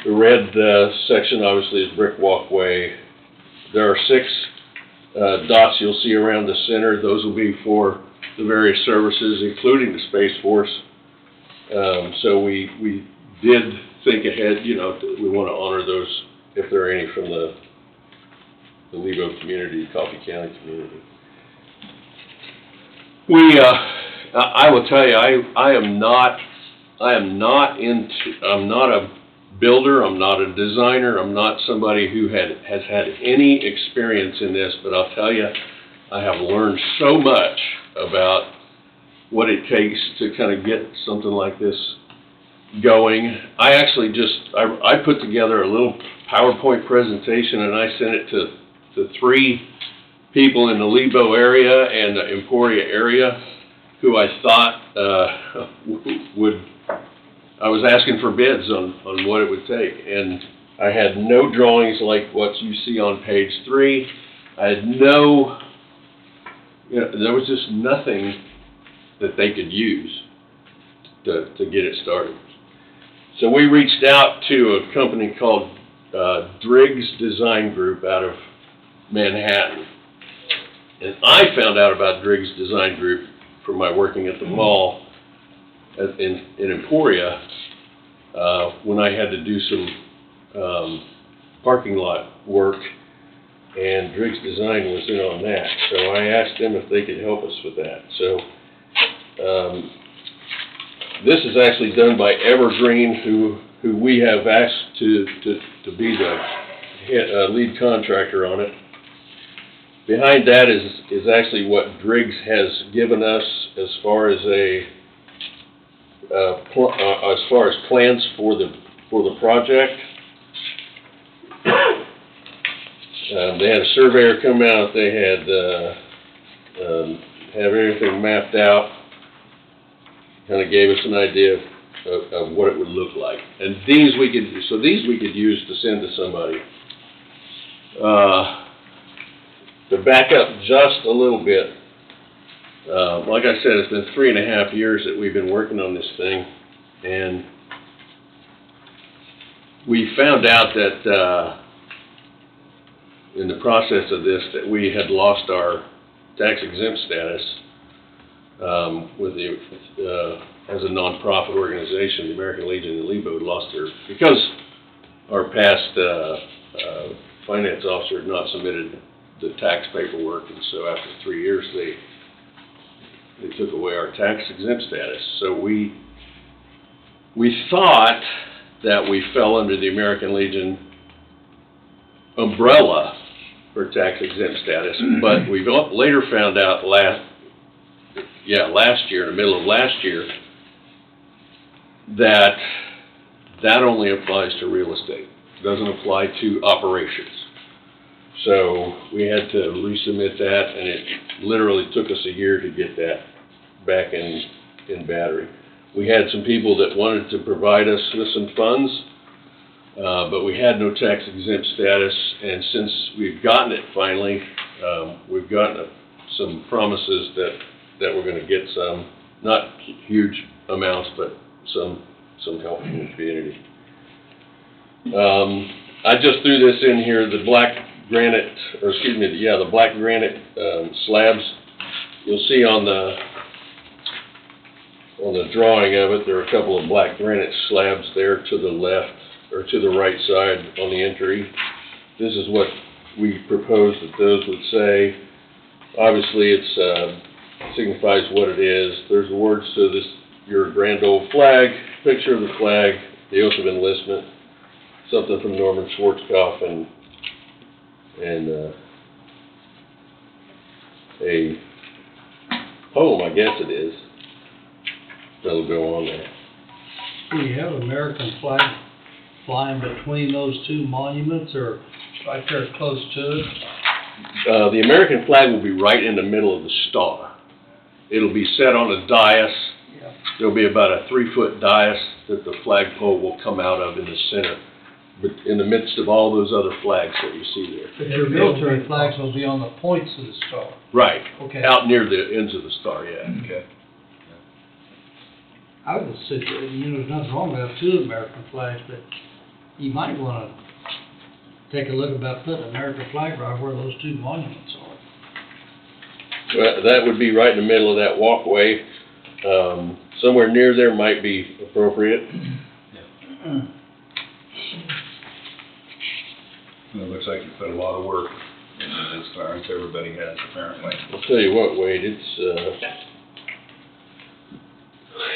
The red section obviously is brick walkway. There are 6 dots you'll see around the center. Those will be for the various services, including the Space Force. So we did think ahead, we want to honor those if there are any from the Lebo community, Coffee County community. I will tell you, I'm not a builder, I'm not a designer, I'm not somebody who has had any experience in this, but I'll tell you, I have learned so much about what it takes to kind of get something like this going. I actually I put together a little PowerPoint presentation and I sent it to 3 people in the Lebo area and the Emporia area who I thought I was asking for bids on what it would take. And I had no drawings like what you see on page 3. I had there was just nothing that they could use to get it started. So we reached out to a company called Driggs Design Group out of Manhattan. And I found out about Driggs Design Group from my working at the mall in Emporia when I had to do some parking lot work, and Driggs Design was in on that. So I asked them if they could help us with that. So this is actually done by Evergreen, who we have asked to be the lead contractor on it. Behind that is actually what Driggs has given us as far as plans for the project. They had a surveyor come out. They had have everything mapped out. Kind of gave us an idea of what it would look like. And these we could use to send to somebody. To back up just a little bit, like I said, it's been 3.5 years that we've been working on this thing, and we found out that in the process of this that we had lost our tax-exempt status as a nonprofit organization. The American Legion in Lebo lost because our past finance officer had not submitted the tax paperwork, and so after 3 years they took away our tax-exempt status. So we thought that we fell under the American Legion umbrella for tax-exempt status, but we later found out last year, in the middle of last year, that only applies to real estate. It doesn't apply to operations. So we had to resubmit that, and it literally took us a year to get that back in battery. We had some people that wanted to provide us with some funds, but we had no tax-exempt status, and since we've gotten it finally, we've gotten some promises that we're going to get some, not huge amounts, but some help from the community. I just threw this in here. The granite, or excuse me, yeah, the black granite, slabs. You'll see on the drawing of it, there are a couple of black granite slabs there to the left, or to the right side on the entry. This is what we propose that those would say. Obviously, it's, signifies what it is. There's the words to this, your grand old flag, picture of the flag, the oath of enlistment, something from Norman Schwarzkopf, and a poem, I guess it is, that'll go on there. Do you have American flag flying between those two monuments, or right there close to it? The American flag will be right in the middle of the star. It'll be set on a dais. Yeah. There'll be about a 3-foot dais that the flagpole will come out of in the center, but in the midst of all those other flags that you see there. But your military flags will be on the points of the star. Right, Okay. out near the ends of the star, yeah. Okay. I would say, there's nothing wrong with two American flags, but you might want to take a look about putting an American flag right where those two monuments are. Well, that would be right in the middle of that walkway. Somewhere near there might be appropriate. It looks like you put a lot of work into this, Clarence. Everybody has, apparently. I'll tell you what, Wade,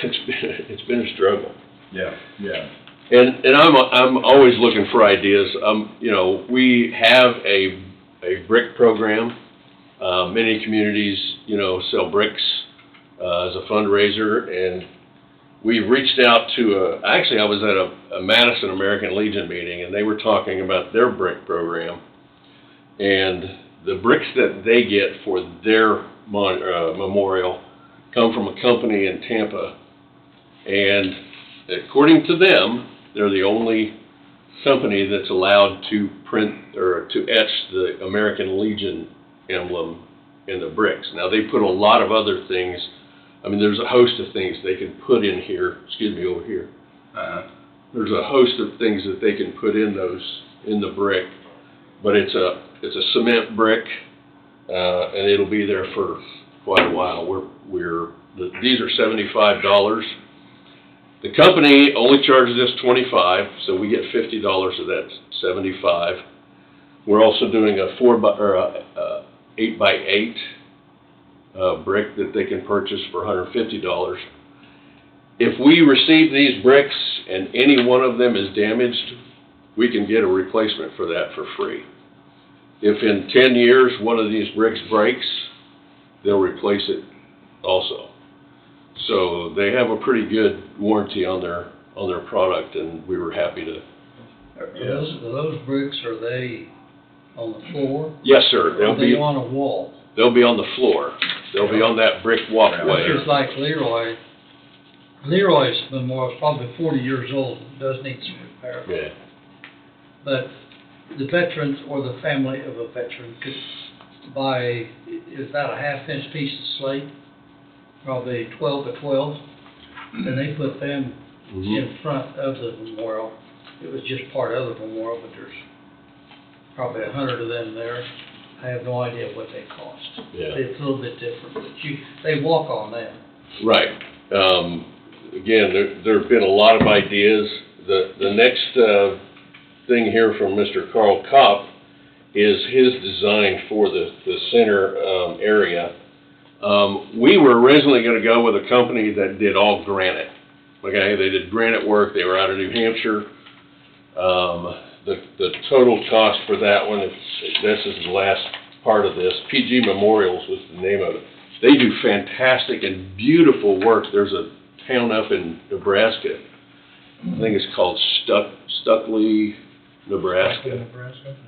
it's been a struggle. Yeah, yeah. And I'm always looking for ideas. We have a brick program. Many communities, sell bricks as a fundraiser, and we've reached out to actually I was at a Madison American Legion meeting, and they were talking about their brick program, and the bricks that they get for their memorial come from a company in Tampa, and according to them, they're the only company that's allowed to print or to etch the American Legion emblem in the bricks. Now, they put a lot of other things. I mean, there's a host of things they can put in here, over here. There's a host of things that they can put in the brick, but it's a cement brick, and it'll be there for quite a while. These are $75. The company only charges us $25, so we get $50 of that $75. We're also doing a 8x8 brick that they can purchase for $150. If we receive these bricks and any one of them is damaged, we can get a replacement for that for free. If in 10 years one of these bricks breaks, they'll replace it also. So they have a pretty good warranty on their product, and we were happy to. Those bricks, are they on the floor? Yes, sir. They'll be on a wall. They'll be on the floor. They'll be on that brick walkway. It's just like Leroy. Leroy's memorial is probably 40 years old, does need some repair. Yeah. But the veterans or the family of a veteran could buy, is that a 1/2-inch piece of slate? Probably 12 by 12, and they put them in front of the memorial. It was just part of the memorial, but there's probably 100 of them there. I have no idea what they cost. Yeah. It's a little bit different, but they walk on them. Right. Again, there have been a lot of ideas. The next thing here from Mr. Carl Kopp is his design for the center area. We were originally going to go with a company that did all granite. Okay, they did granite work. They were out of New Hampshire. The total cost for that one, this is the last part of this. PG Memorials was the name of it. They do fantastic and beautiful work. There's a town up in Nebraska. I think it's called Stuckley, Nebraska.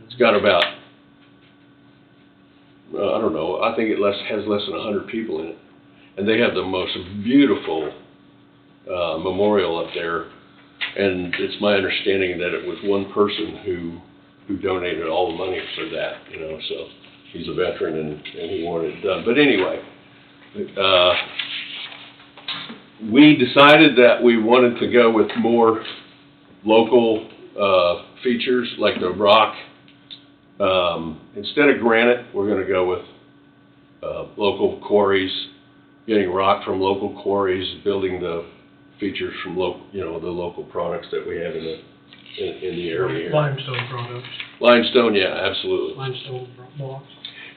It's got about, I don't know, I think it has less than 100 people in it. And they have the most beautiful memorial up there. And it's my understanding that it was one person who donated all the money for that, so he's a veteran and he wanted it done. But anyway, we decided that we wanted to go with more local features like the rock Instead of granite, we're gonna go with, local quarries, getting rock from local quarries, building the features from the local products that we have in the area here. Limestone products, Limestone, yeah, absolutely. limestone blocks.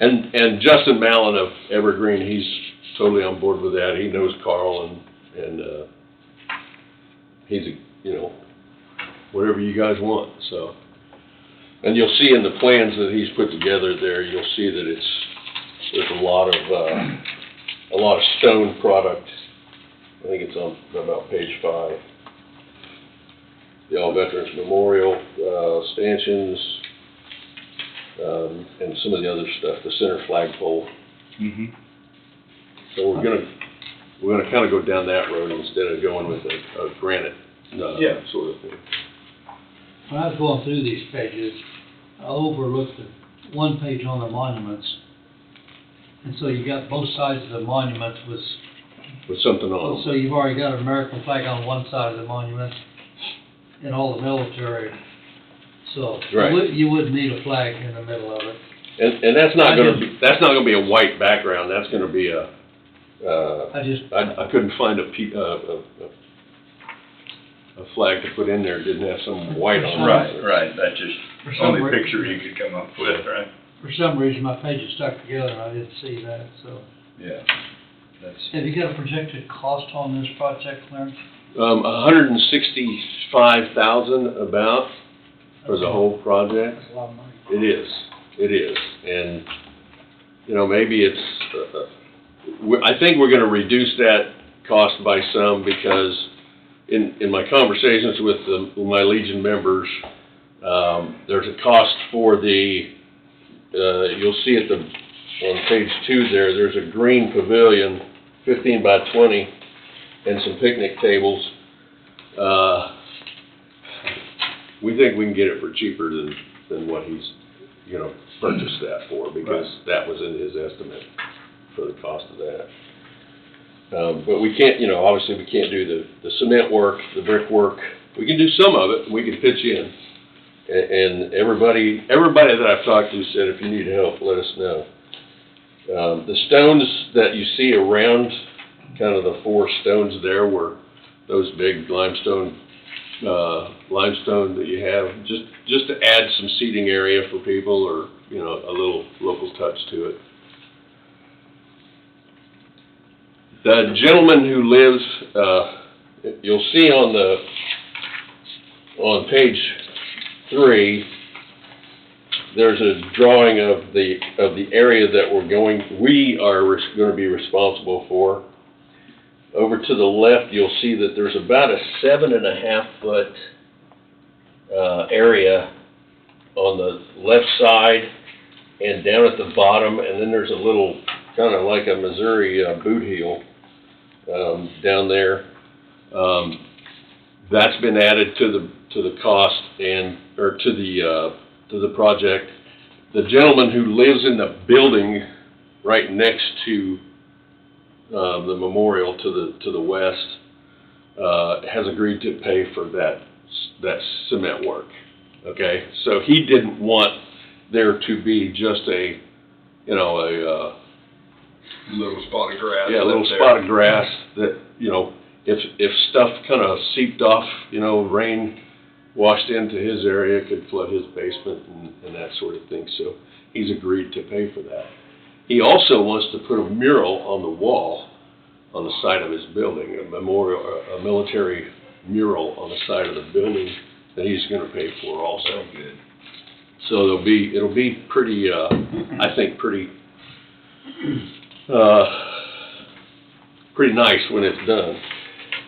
And Justin Mallon of Evergreen, he's totally on board with that. He knows Carl and he's, whatever you guys want, so. And you'll see in the plans that he's put together there, you'll see that there's a lot of stone product. I think it's on about page 5. The All Veterans Memorial, stanchions, and some of the other stuff, the center flagpole. Mm-hmm. So we're gonna kind of go down that road instead of going with a granite, sort of thing. When I was going through these pages, I overlooked the one page on the monuments. And so you got both sides of the monument With something on so them. you've already got an American flag on one side of the monument and all the military. So Right. you wouldn't need a flag in the middle of it. And that's not gonna be a white background, that's gonna be I couldn't find a flag to put in there, didn't have some white on it. Right, that's just For some only reason- picture you could come up with, right? For some reason, my pages stuck together and I didn't see that, so. Yeah, that's, Have you got a projected cost on this project, Clarence? $165,000 about for the whole project. That's a lot of money. It is, and, maybe it's, I think we're gonna reduce that cost by some, because in my conversations with my Legion members, there's a cost for you'll see on page 2 there's a green pavilion, 15 by 20, and some picnic tables. We think we can get it for cheaper than what he's, purchased that for, because that was in his estimate for the cost of that. But we can't, obviously we can't do the cement work, the brick work. We can do some of it, and we can pitch in. And everybody that I've talked to said, if you need help, let us know. The stones that you see around, kind of the 4 stones there, were those big limestone that you have, just to add some seating area for people, or a little local touch to it. The gentleman who lives, you'll see on page 3, there's a drawing of the area that we are going to be responsible for. Over to the left, you'll see that there's about a 7.5 foot area on the left side and down at the bottom, and then there's a little kind of like a Missouri boot heel down there. That's been added to the cost or to the project. The gentleman who lives in the building right next to the memorial to the west has agreed to pay for that cement work. Okay, so he didn't want there to be just a little spot of grass. yeah, a little spot of grass that, if stuff kind of seeped off, rain washed into his area, could flood his basement and that sort of thing. So he's agreed to pay for that. He also wants to put a mural on the wall on the side of his building, a military mural on the side of the building that he's going to pay for also. So good. So it'll be pretty, I think pretty nice when it's done.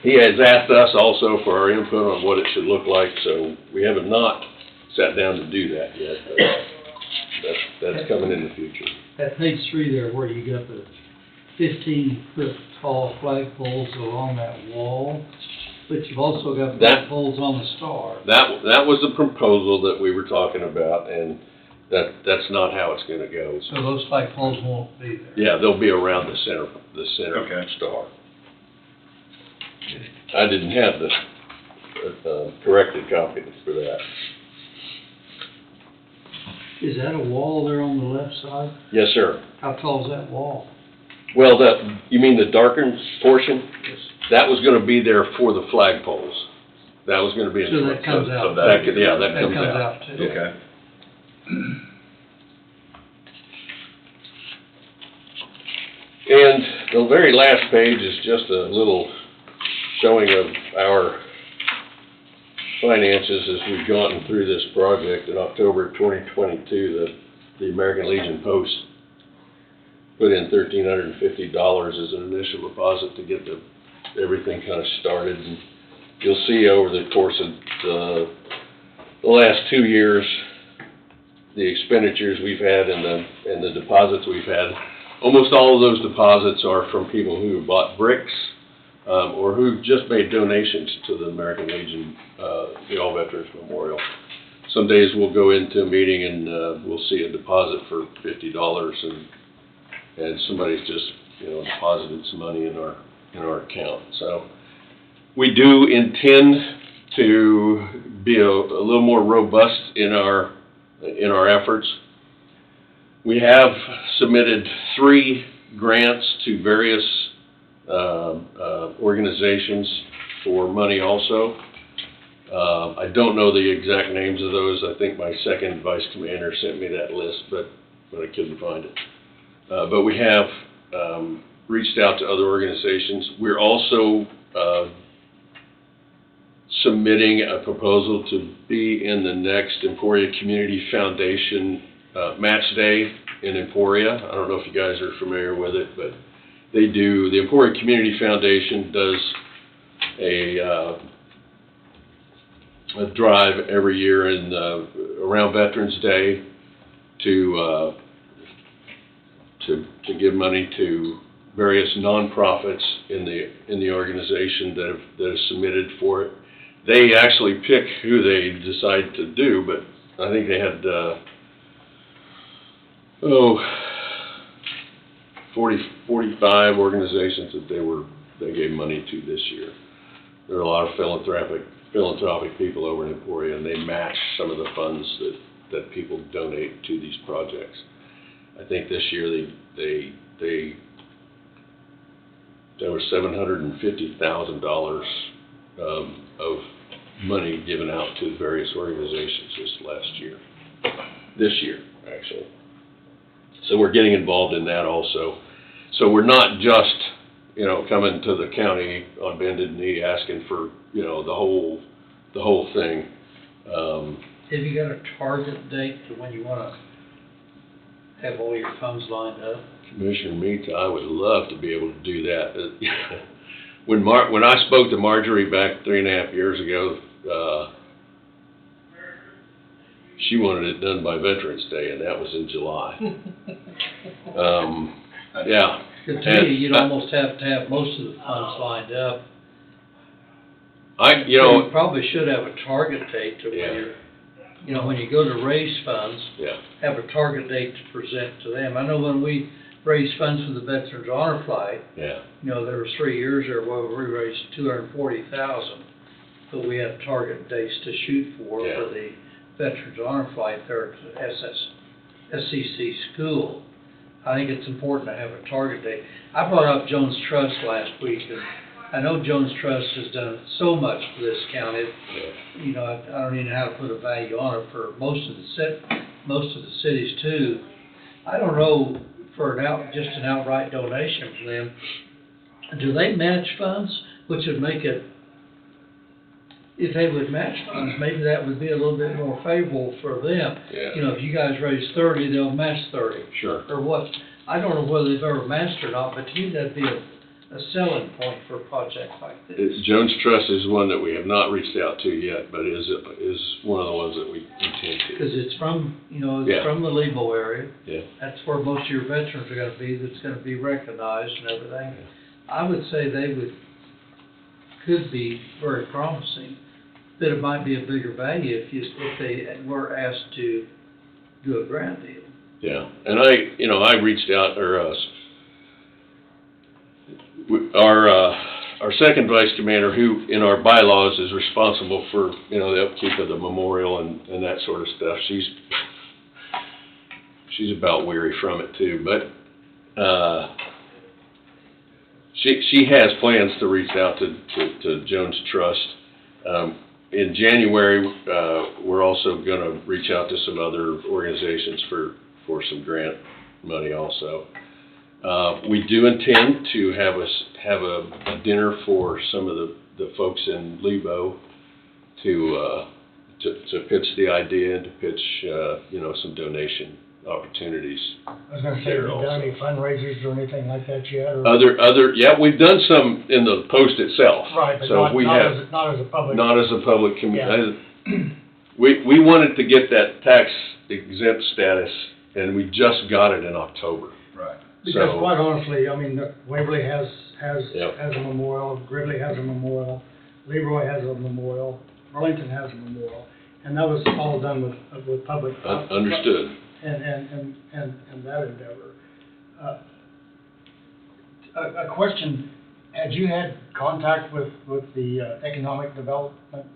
He has asked us also for our input on what it should look like, so we haven't not sat down to do that yet, but that's coming in the future. At page 3 there, where you got the 15-foot tall flagpoles along that wall, but you've also got flagpoles on the star. That was the proposal that we were talking about, and that's not how it's gonna go. So those flagpoles won't be there. Yeah, they'll be around the center Okay. star. I didn't have the corrected copy for that. Is that a wall there on the left side? Yes, sir. How tall is that wall? Well, you mean the darkened portion? That was gonna be there for the flagpoles. That was gonna be in. So that comes out. Yeah, that comes out. out too. Okay. And the very last page is just a little showing of our finances as we've gone through this project. In October 2022, the American Legion Post put in $1,350 as an initial deposit to get everything kind of started. And you'll see over the course of the last 2 years, the expenditures we've had and the deposits we've had. Almost all of those deposits are from people who have bought bricks, or who've just made donations to the American Legion, the All Veterans Memorial. Some days we'll go into a meeting and, we'll see a deposit for $50 and somebody's just, deposited some money in our account. So we do intend to be a little more robust in our efforts. We have submitted 3 grants to various organizations for money also. I don't know the exact names of those. I think my second vice commander sent me that list, but I couldn't find it. But we have reached out to other organizations. We're also submitting a proposal to be in the next Emporia Community Foundation Match Day in Emporia. I don't know if you guys are familiar with it, but they do. The Emporia Community Foundation does a drive every year around Veterans Day to give money to various nonprofits in the organization that have submitted for it. They actually pick who they decide to do, but I think they had 45 organizations that they gave money to this year. There are a lot of philanthropic people over in Emporia, and they match some of the funds that people donate to these projects. I think this year there was $750,000 of money given out to various organizations this year, actually. So we're getting involved in that also. So we're not just, coming to the county on bended knee asking for, the whole thing. Have you got a target date to when you wanna have all your funds lined up? Commissioner Meeks, I would love to be able to do that. When I spoke to Marjorie back 3.5 years ago, she wanted it done by Veterans Day, and that was in July. Yeah. To me, you'd almost have to have most of the funds lined up. You probably should have a target date to when you're, when you go to raise funds, have a target date to present to them. I know when we raised funds for the Veterans Honor Flight, there was 3 years there where we raised $240,000, but we had target dates to shoot for the Veterans Honor Flight there at SCC school. I think it's important to have a target date. I brought up Jones Trust last week, and I know Jones Trust has done so much for this county. I don't even know how to put a value on it for most of the cities too. I don't know for just an outright donation from them. Do they match funds, which would make it? If they would match funds, maybe that would be a little bit more favorable for them. If you guys raise 30, they'll match 30. Sure. Or what? I don't know whether they've ever matched or not, but to me that'd be a selling point for a project like this. Jones Trust is one that we have not reached out to yet, but is one of the ones that we intend to. Because it's from, from the Lebo area. Yeah. That's where most of your veterans are going to be. That's going to be recognized and everything. I would say could be very promising. That it might be a bigger value if they were asked to do a grant deal. Yeah, and I reached out, our second vice commander, who in our bylaws is responsible for the upkeep of the memorial and that sort of stuff. she's about weary from it too, but, she has plans to reach out to Jones Trust. In January, we're also gonna reach out to some other organizations for some grant money also. We do intend to have a dinner for some of the folks in Lebo to pitch the idea and to pitch, some donation opportunities. I was gonna say, have you done any fundraisers or anything like that yet? Or? Yeah, we've done some in the post itself. Right, but So not, we not have, as a public. not as a public we wanted to get that tax exempt status, and we just got it in October. Right. Because So- quite honestly, I mean, Waverly has Yep. a memorial, Gridley has a memorial, Leroy has a memorial, Burlington has a memorial, and that was all done with public. Understood. And that endeavor. A question, had you had contact with the economic development,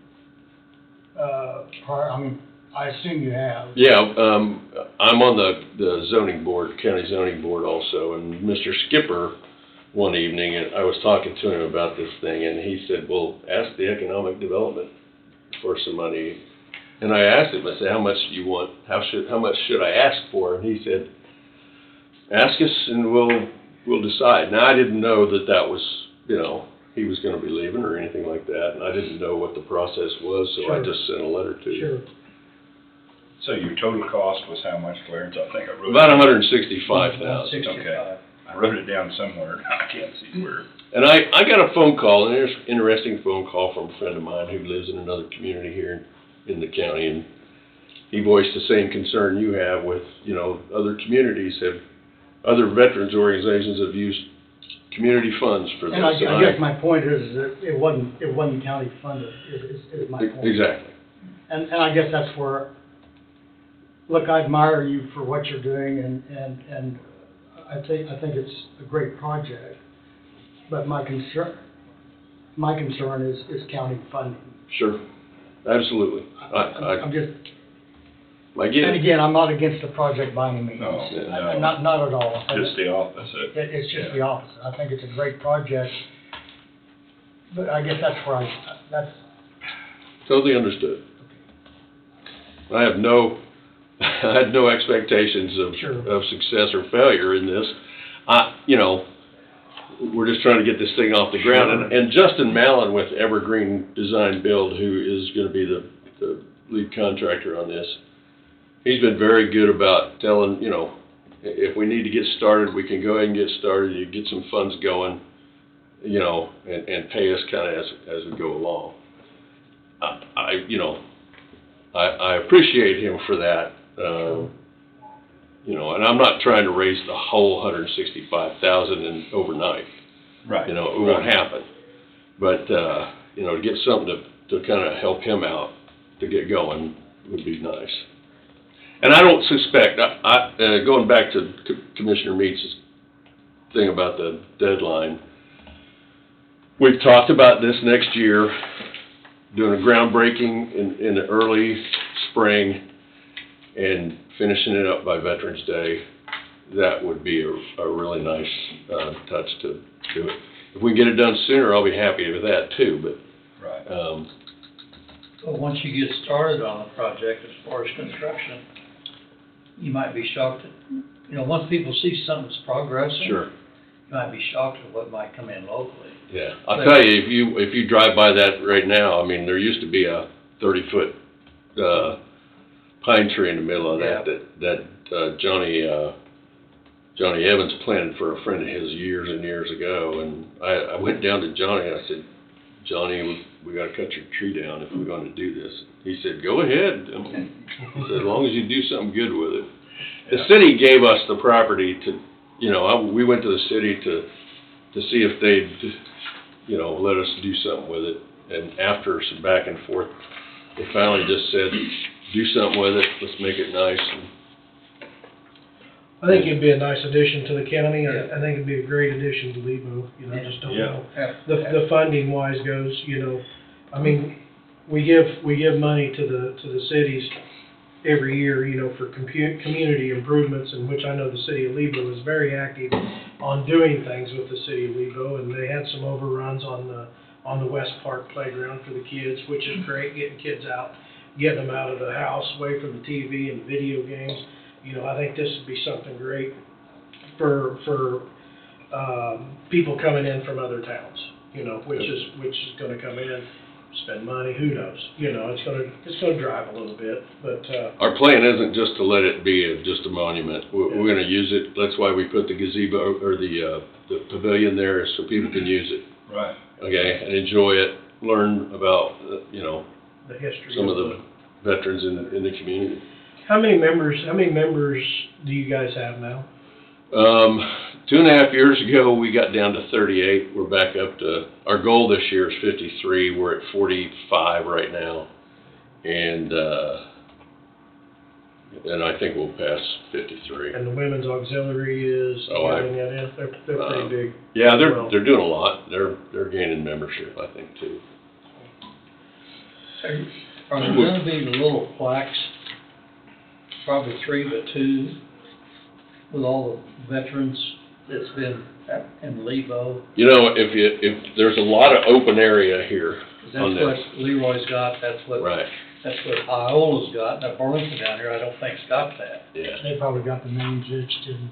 prior, I mean, I assume you have. Yeah, I'm on the zoning board, county zoning board also, and Mr. Skipper, one evening, and I was talking to him about this thing, and he said, well, ask the economic development for some money. And I asked him, I said, how much do you want, how much should I ask for? And he said, ask us and we'll decide. Now, I didn't know that was, he was gonna be leaving or anything like that, and I didn't know what the process was, so I Sure. just sent a letter to you. Sure. So your total cost was how much, Clarence? I think I wrote it. About $165,000. 165. Okay. I wrote it down somewhere. I can't see where. And I got a phone call, an interesting phone call from a friend of mine who lives in another community here in the county, and he voiced the same concern you have with, other communities other veterans organizations have used community funds for this. And I guess my point is that it wasn't county funded, is my point. Exactly. And I guess that's where, look, I admire you for what you're doing, and I think it's a great project, but my concern is county funding. Sure, absolutely. I'm just, I get and it. again, I'm not against the project by any means. No. Not at all. Just the opposite. It's just the opposite. I think it's a great project, but I guess that's where that's. Totally understood. I had no expectations Sure. of success or failure in this. We're just trying to get this thing off the ground. And Justin Mallon with Evergreen Design Build, who is gonna be the lead contractor on this, he's been very good about telling, if we need to get started, we can go ahead and get started, you get some funds going, and pay us kinda as we go along. I appreciate him for that, and I'm not trying to raise the whole $165,000 overnight. Right. It won't happen. But, to get something to kind of help him out to get going would be nice. And I don't suspect, going back to Commissioner Meats' thing about the deadline, we've talked about this next year, doing a groundbreaking in the early spring and finishing it up by Veterans Day. That would be a really nice touch to do it. If we can get it done sooner, I'll be happy with that too, but, Right. So once you get started on a project as far as construction, you might be shocked at, once people see something's progressing. sure. You might be shocked at what might come in locally. Yeah, I'll tell you, if you drive by that right now, I mean, there used to be a 30-foot, pine tree in the middle of that Johnny Evans planted for a friend of his years and years ago, and I went down to Johnny and I said, Johnny, we gotta cut your tree down if we're gonna do this. He said, go ahead. He said, as long as you do something good with it. The city gave us the property to, we went to the city to see if they'd, let us do something with it. And after some back and forth, they finally just said, do something with it, let's make it nice. I think it'd be a nice addition to the county. I think it'd be a great addition to Lebo, I just don't know. The funding wise goes, I mean, we give money to the cities every year, you know, for community improvements, in which I know the city of Lebo is very active on doing things with the city of Lebo, and they had some overruns on the West Park playground for the kids, which is great, getting kids out, getting them out of the house, away from the TV and video games. You know, I think this would be something great for people coming in from other towns, you know, which is gonna come in, spend money, who knows? You know, it's gonna drive a little bit, but, Our plan isn't just to let it be just a monument. We're gonna use it, that's why we put the gazebo, or the pavilion there, so people can use it, Right. okay, and enjoy it, learn about, you know, the history. some of the veterans in the community. How many members do you guys have now? 2.5 years ago, we got down to 38. We're back up to, our goal this year is 53. We're at 45 right now. And I think we'll pass 53. And the women's auxiliary is getting that in? They're pretty big. Yeah, Well, they're doing a lot. They're gaining membership, I think, too. Are there gonna be the little plaques, probably 3 but 2, with all the veterans that's been in Lebo? You know, if there's a lot of open area here on That's this. what Leroy's got, that's what Right, Iola's got, now Burlington down here, I don't think's got that. yeah. They probably got the names etched in.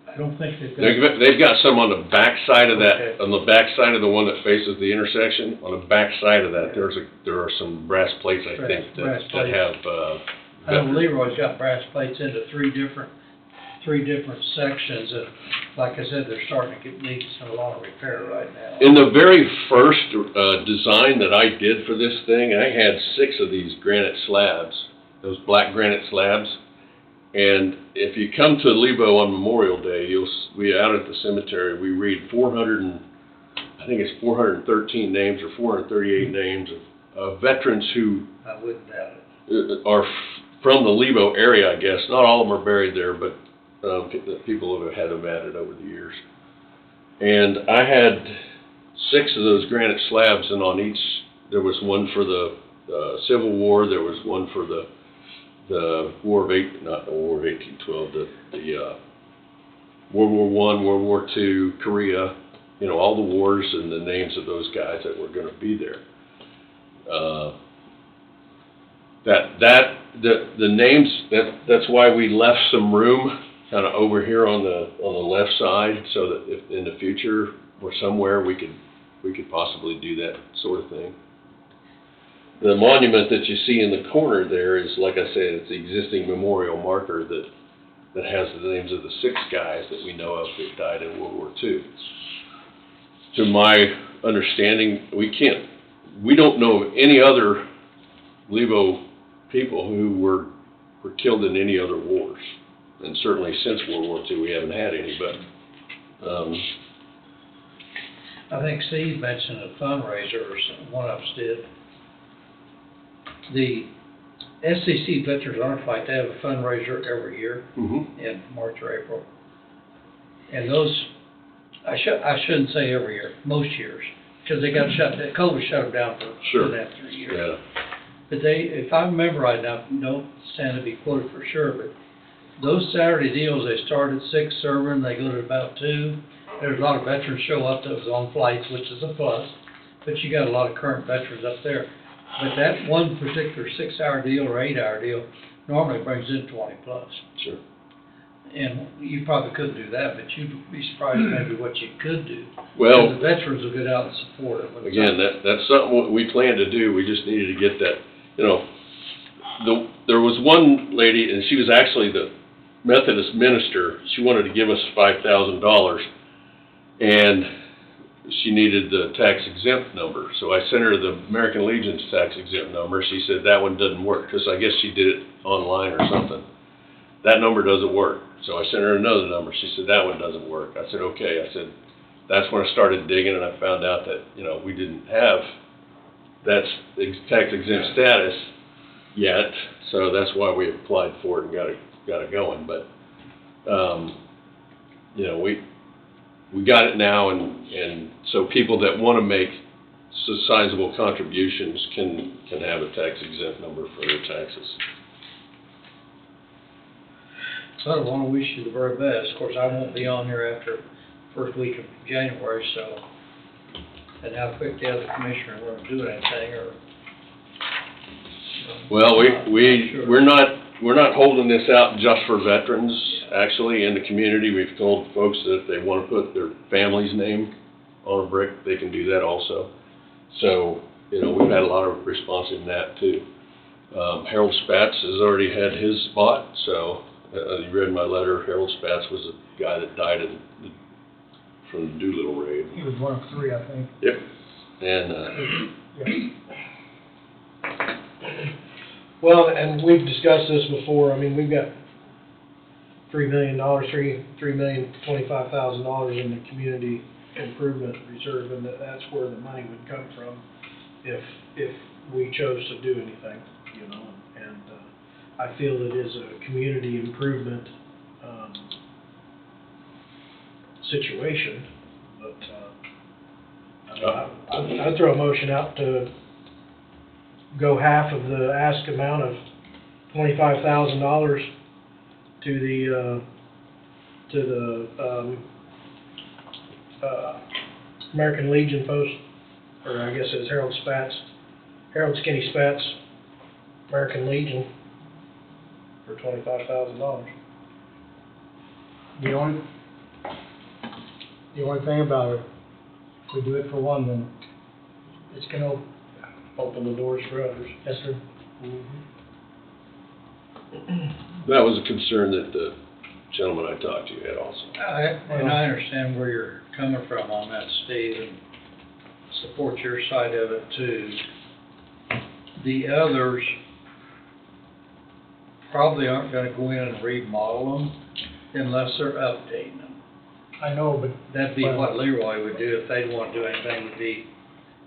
I don't think they've got. They've got some on the back side of that, Okay. on the back side of the one that faces the intersection. On the back side of that, there are some brass plates, I think, Brass that plates. have, I know Leroy's got brass plates into three different sections, and like I said, they're starting to need a lot of repair right now. in the very first, design that I did for this thing, I had 6 of these granite slabs, those black granite slabs. And if you come to Lebo on Memorial Day, we out at the cemetery, we read 413 names or 438 names of veterans who I wouldn't doubt it. are from the Lebo area, I guess. Not all of them are buried there, but people have had them added over the years. And I had 6 of those granite slabs, and on each, there was one for the Civil War, there was one for the War of 1812, the World War I, World War II, Korea, you know, all the wars and the names of those guys that were gonna be there. The names, that's why we left some room kind of over here on the left side, so that if in the future or somewhere we could possibly do that sort of thing. The monument that you see in the corner there is, like I said, it's the existing memorial marker that has the names of the 6 guys that we know of that died in World War II. To my understanding, we don't know of any other Lebo people who were killed in any other wars. And certainly since World War II, we haven't had any, but, I think Steve mentioned a fundraiser, or one of us did. The SCC Veterans Honor Flight, they have a fundraiser every year in March or April. And those, I shouldn't say every year, most years, because they got COVID shut them down for Sure. 2.5-3 years. yeah. But if I remember right now, don't stand to be quoted for sure, but those Saturday deals, they start at 6 serving, they go to about 2. There's a lot of veterans show up that was on flights, which is a plus, but you got a lot of current veterans up there. But that one particular 6-hour deal or 8-hour deal normally brings in 20 plus. Sure. And you probably couldn't do that, but you'd be surprised maybe what you could do. Well, Because the veterans will get out and support it. again, that's something we plan to do. We just needed to get that, you know, there was one lady, and she was actually the Methodist minister. She wanted to give us $5,000, and she needed the tax exempt number. So I sent her the American Legion's tax exempt number. She said that one doesn't work, because I guess she did it online or something. That number doesn't work. So I sent her another number. She said that one doesn't work. I said, okay. I said, that's when I started digging, and I found out that, you know, we didn't have that tax exempt status yet. So that's why we applied for it and got it going. But, you know, we got it now, and so people that want to make sizable contributions can have a tax exempt number for their taxes. So I want to wish you the very best. Of course, I won't be on here after first week of January, so, and how quick the other commissioner will do anything, or. Well, Sure. we're not holding this out just for veterans, actually, in the community. We've told folks that if they want to put their family's name on a brick, they can do that also. So, you know, we've had a lot of response in that too. Harold Spatz has already had his spot, so, you read my letter, Harold Spatz was a guy that died from the Doolittle raid. He was one of 3, I think. Yep. And, Yes. Well, and we've discussed this before, I mean, we've got $3 million, $3,025,000 in the community improvement reserve, and that's where the money would come from if we chose to do anything, you know, and, I feel it is a community improvement, situation, but, I'd throw a motion out to go half of the ask amount of $25,000 to the American Legion post, or I guess it's Harold Skinny Spatz, American Legion, for $25,000. The only thing about it, if we do it for one, then it's gonna Open the doors for others. Yes, sir. that was a concern that the gentleman I talked to had also. And I understand where you're coming from on that, Steve, and support your side of it too. The others probably aren't gonna go in and remodel them unless they're updating them. I know, but That'd be what Leroy would do if they'd want to do anything, would be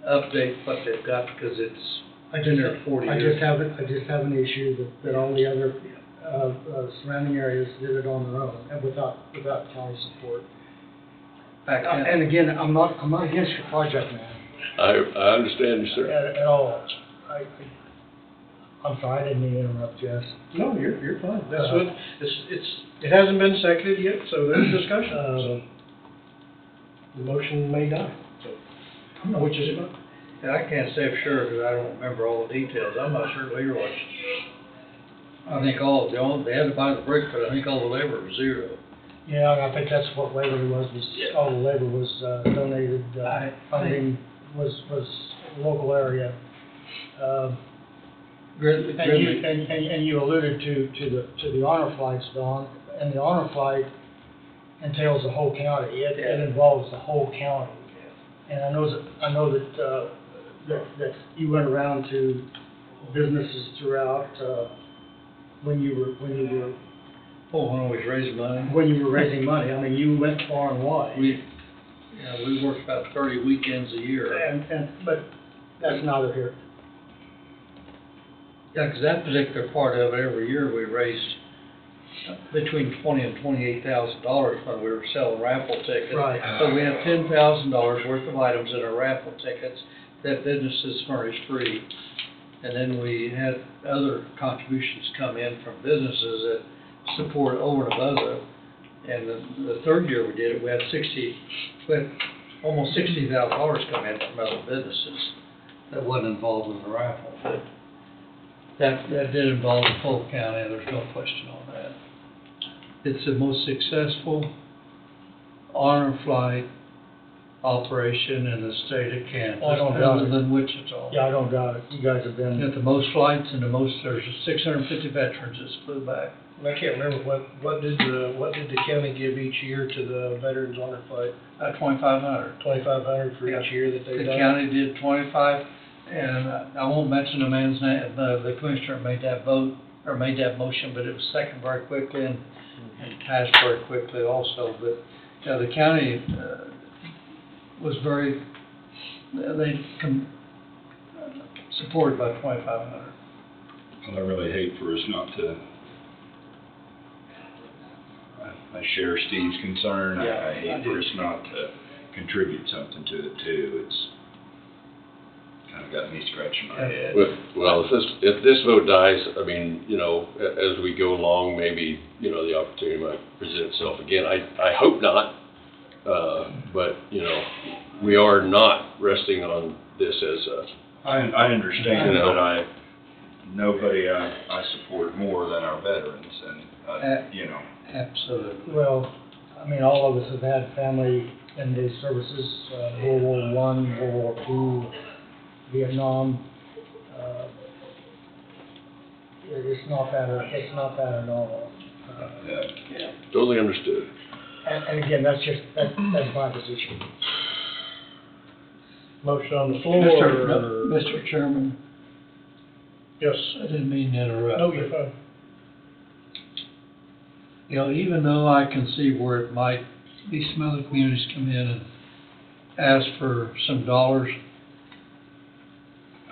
update what they've got, because it's been there 40 I years. just have an issue that all the other, surrounding areas did it on their own, and without county support. Back then. And again, I'm not against your project, man, I understand you, sir. at all. I'm sorry, I didn't mean to interrupt, Jess. No, you're fine. That's what, it hasn't been seconded yet, so there's discussion, so. The motion may die, so, which is fine. And I can't say for sure, because I don't remember all the details, I'm not sure Leroy. I think they had to buy the brick, but I think all the labor was zero. Yeah, I think that's what labor was, all the labor was, donated, I funding was local area. Gridley. And you alluded to the honor flights, Don, and the honor flight entails the whole county. It involves the whole county. And I know that you went around to businesses throughout, when you were Oh, when we was raising money. when you were raising money. I mean, you went far and wide. We worked about 30 weekends a year. But that's neither here. Yeah, because that particular part of it, every year we raised between $20,000 and $28,000 when we were selling raffle tickets. Right. So we had $10,000 worth of items in our raffle tickets that businesses furnished free. And then we had other contributions come in from businesses that support over and above it. And the third year we did it, we had almost $60,000 come in from other businesses that wasn't involved in the raffle. But that did involve the whole county, there's no question on that. It's the most successful honor flight operation in the state of Kansas, I don't doubt other it. than Wichita. Yeah, I don't doubt it. You guys have been. Got the most flights and there's 650 veterans that flew back. I can't remember, what did the county give each year to the Veterans Honor Flight? 2,500. $2,500 for each year that they've The done? county did 25, and I won't mention the man's name, the commissioner made that vote, or made that motion, but it was seconded very quickly and passed very quickly also. But, the county, was very, supported by 2,500. Well, I really hate for us not to, I share Steve's concern. Yeah, I hate for us not to contribute something to it too. It's kind of got me scratching my head. Well, if this vote dies, I mean, you know, as we go along, maybe, you know, the opportunity might present itself again. I hope not, but, you know, we are not resting on this as a, I understand, You know. but nobody I support more than our veterans, and, you know. Absolutely. Well, I mean, all of us have had family in these services, World War One, World War Two, Vietnam. It's not that at all. totally understood. And again, that's my position. Motion on the floor. Mr. Chairman, Yes. I didn't mean to interrupt. No, you're fine. You know, even though I can see where it might be some other communities come in and ask for some dollars,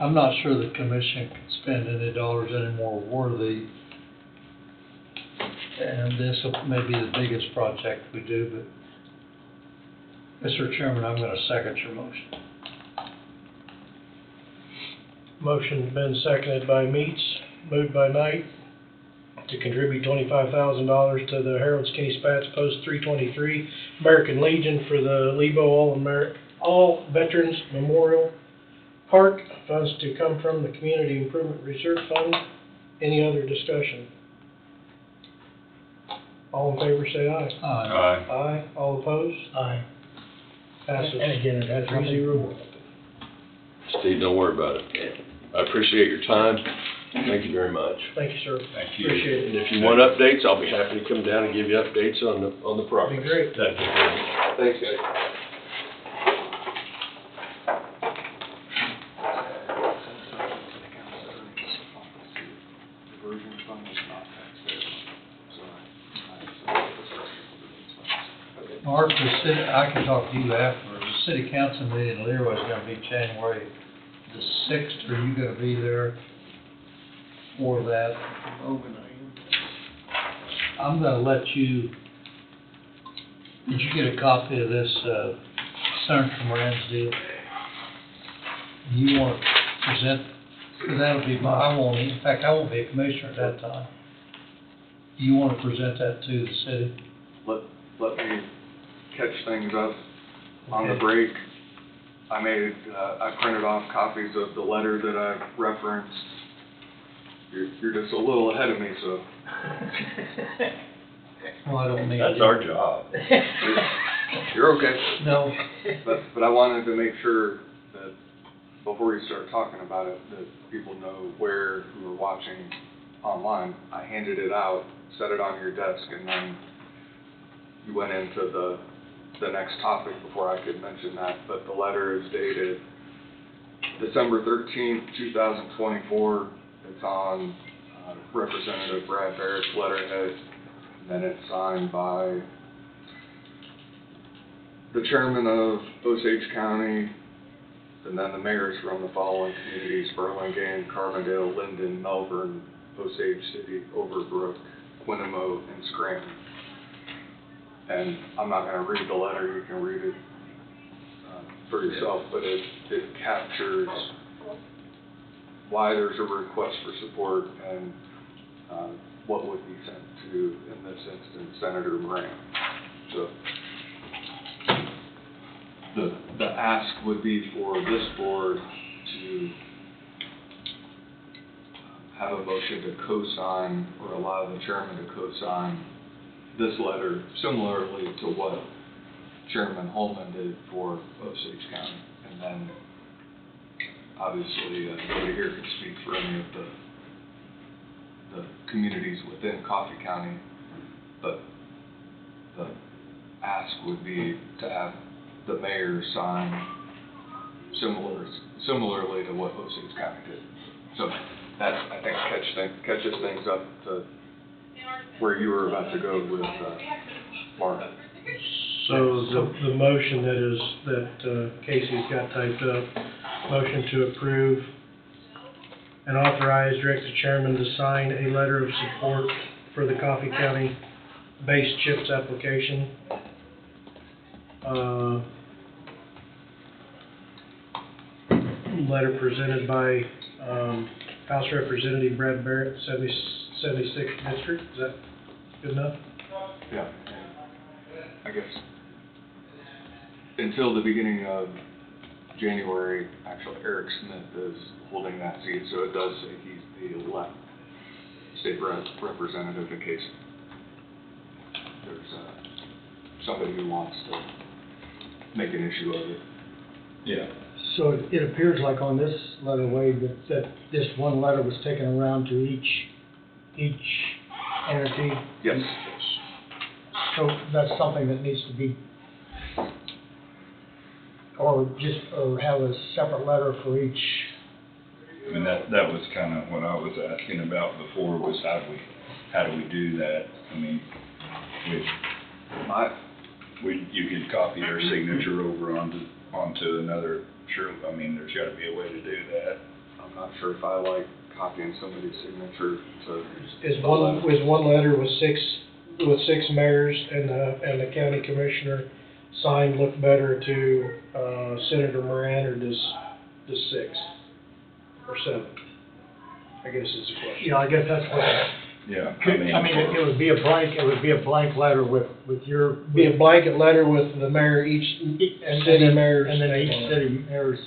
I'm not sure the commission can spend any dollars any more worthy. And this may be the biggest project we do, but Mr. Chairman, I'm gonna second your motion. Motion's been seconded by Meats, moved by Knight, to contribute $25,000 to the Harold's Kenny Spats Post 323 American Legion for the Lebo All Veterans Memorial Park. Funds to come from the Community Improvement Reserve Fund. Any other discussion? All in favor, say aye. Aye. All opposed? Aye. Passes. And again, it has 3-0. Steve, don't worry about it. I appreciate your time. Thank you very much. Thank you, sir. Thank you. Appreciate And it. if you want updates, I'll be happy to come down and give you updates on the progress. Be great. That'd be great. Thanks, guys. Diversion fund is not taxpayer money, so Mark, I can talk to you afterwards. The city council meeting in Leroy is gonna be January the 6th. Are you gonna be there for that? I'm gonna let you, did you get a copy of this, Senator Moran's deal? You want to present, because that'll be I won't be a commissioner at that time. You want to present that to the city? let me catch things up on the break. I printed off copies of the letter that I referenced. You're just a little ahead of me, so. Well, I don't mean. That's our job. You're okay. No. But I wanted to make sure that before you start talking about it, that people know who are watching online. I handed it out, set it on your desk, and then you went into the next topic before I could mention that. But the letter is dated December 13th, 2024. It's on Representative Brad Barrett's letterhead, and then it's signed by the chairman of Osage County, and then the mayors from the following communities: Burlingame, Carbondale, Linden, Melbourne, Osage City, Overbrook, Quinnamo, and Scranton. And I'm not going to read the letter, you can read it for yourself, but it captures why there's a request for support and what would be sent to, in this instance, Senator Moran. So the ask would be for this board to have a motion to co-sign or allow the chairman to co-sign this letter similarly to what Chairman Holman did for Osage County. And then obviously nobody here can speak for any of the communities within Coffee County, but the ask would be to have the mayor sign similarly to what Osage County did. So that, I think, catches things up to where you were about to go with Mark. So the motion that Casey's got typed up, motion to approve and authorize, direct the chairman to sign a letter of support for the Coffee County base chips application. letter presented by, House Representative Brad Barrett, 76th District. Is that good enough? Yeah. I guess until the beginning of January, actually Eric Smith is holding that seat, so it does say he's the elect state representative in case there's somebody who wants to make an issue of it. Yeah. So it appears like on this letter, Wade, that this one letter was taken around to each entity. Yes. So that's something that needs to be, or have a separate letter for each. I mean, that was kind of what I was asking about before, was how do we do that? I mean, you could copy their signature over onto another, sure, I mean, there's gotta be a way to do that. I'm not sure if I like copying somebody's signature to. Is one letter with six mayors and the county commissioner signed look better to, Senator Moran, or does 6 or 7? I guess is the question. Yeah, I guess that's what. Yeah. It would be a blank letter with your. Be a blanket letter with the mayor, each city mayor's And then name each on it. city mayor's,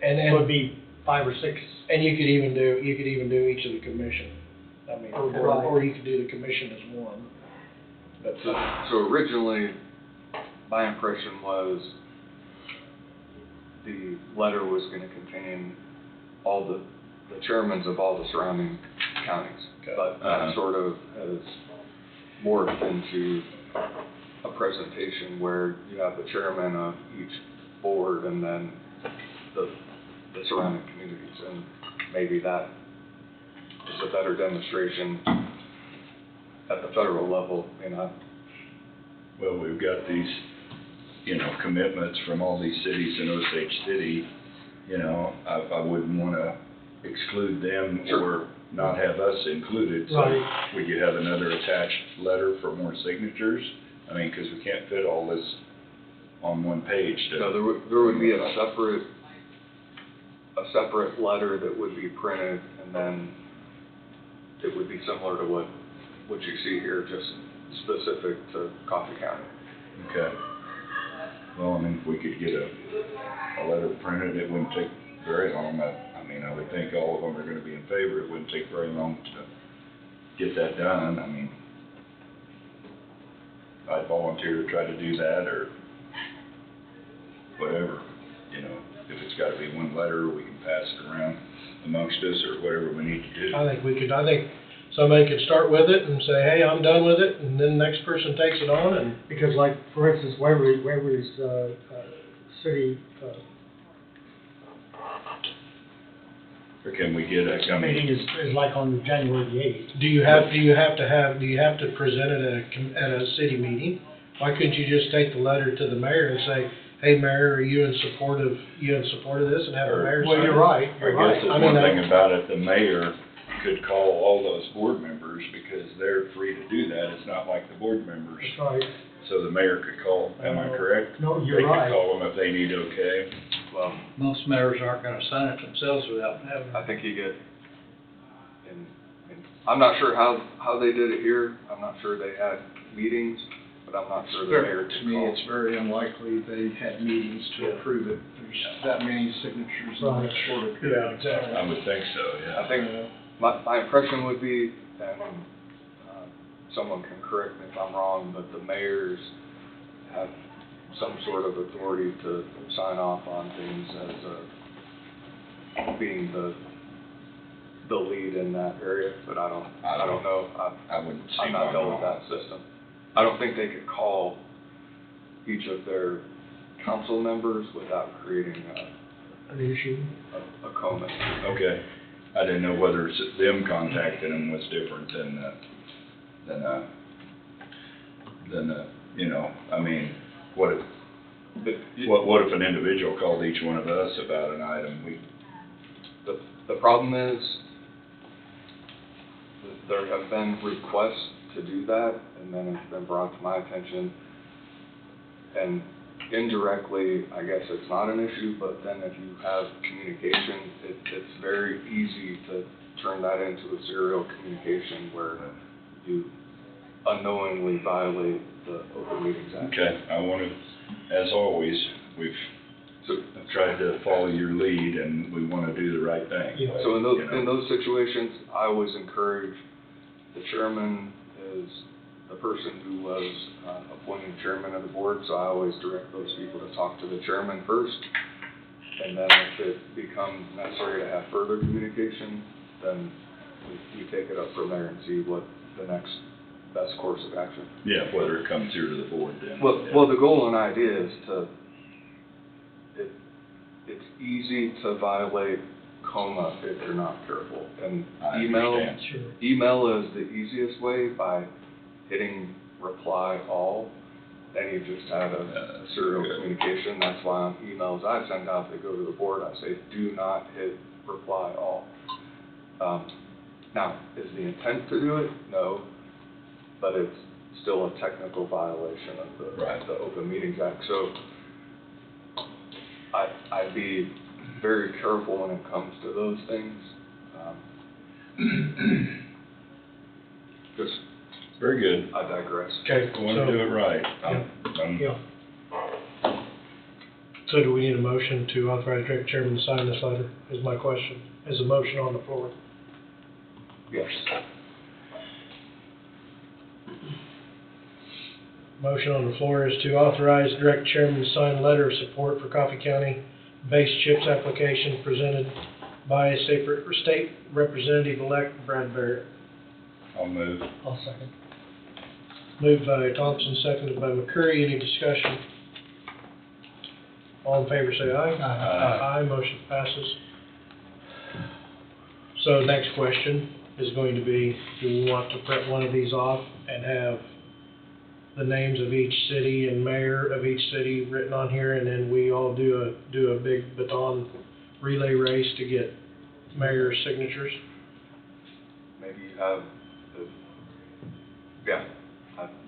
And would be 5 or 6. And you could even do each of the commission. I mean, Right. or you could do the commission as one. But, So originally, my impression was the letter was gonna contain all the chairmans of all the surrounding counties. Okay. But that sort of has morphed into a presentation where you have the chairman of each board and then the surrounding communities. And maybe that is a better demonstration at the federal level, you know. Well, we've got these, commitments from all these cities in Osage City, I wouldn't wanna exclude them or not have us included. So Right. would you have another attached letter for more signatures? I mean, 'cause we can't fit all this on one page. No, there would be a separate letter that would be printed, and then it would be similar to what you see here, just specific to Coffee County. Okay. Well, I mean, if we could get a letter printed, it wouldn't take very long. I would think all of them are gonna be in favor. It wouldn't take very long to get that done. I mean, I'd volunteer to try to do that, or whatever, if it's gotta be one letter, we can pass it around amongst us, or whatever we need to do. I think somebody could start with it and say, hey, I'm done with it, and then the next person takes it on, and Because like, for instance, Waverly's, city, Or can we get meeting is like on January the 8th. do you have to present it at a city meeting? Why couldn't you just take the letter to the mayor and say, hey, Mayor, are you in support of this, and have the mayor sign it? Well, you're right, I guess the one thing about it, the mayor could call all those board members, because they're free to do that. It's not like the board members. That's right. So the mayor could call, am I correct? No, you're They right. could call them if they need okay. Well, Most mayors aren't gonna sign it themselves without having. I think you get, and I'm not sure how they did it here. I'm not sure they had meetings, but I'm not sure the mayor To could me, call. it's very unlikely they had meetings to approve it. There's that many signatures in that short a period of time. I would think so, yeah. I think my impression would be, and someone can correct me if I'm wrong, but the mayors have some sort of authority to sign off on things as being the lead in that area, but I don't know. I wouldn't see I'm not why dealt with not. that system. I don't think they could call each of their council members without creating An issue. a comment. Okay. I didn't know whether them contacting them was different than, I mean, what if an individual called each one of us about an item? The problem is, that there have been requests to do that, and then it's been brought to my attention, and indirectly, I guess it's not an issue, but then if you have communication, it's very easy to turn that into a serial communication where you unknowingly violate the Open Meetings Act. Okay, I want to, as always, we've tried to follow your lead and we want to do the right thing. So in those, You know. in those situations, I always encourage, the chairman is the person who was appointed chairman of the board, so I always direct those people to talk to the chairman first. And then if it becomes necessary to have further communication, then we take it up from there and see what the next best course of action. Yeah, whether it comes here to the board then. Well, the goal and idea is it's easy to violate COMA if you're not careful. And I email understand. is the easiest way by hitting reply all. Then you just have a serial Good. communication. That's why on emails I send out that go to the board, I say, do not hit reply all. Now, is the intent to do it? No, but it's still a technical violation of Right. the Open Meetings Act. So I'd be very careful when it comes to those things. Just, Very good. I digress. Okay, I want to do it right. Yeah. So do we need a motion to authorize Director Chairman to sign this letter, is my question. Is a motion on the floor? Yes. Motion on the floor is to authorize Director Chairman to sign a letter of support for Coffee County base chips application presented by State Representative-elect Brad Barrett. I'll move. I'll second. Moved by Thompson, seconded by McCurry. Any discussion? All in favor say aye. Aye. Aye, motion passes. So next question is going to be, do we want to print one of these off and have the names of each city and mayor of each city written on here, and then we all do a big baton relay race to get mayor's signatures? Maybe you have,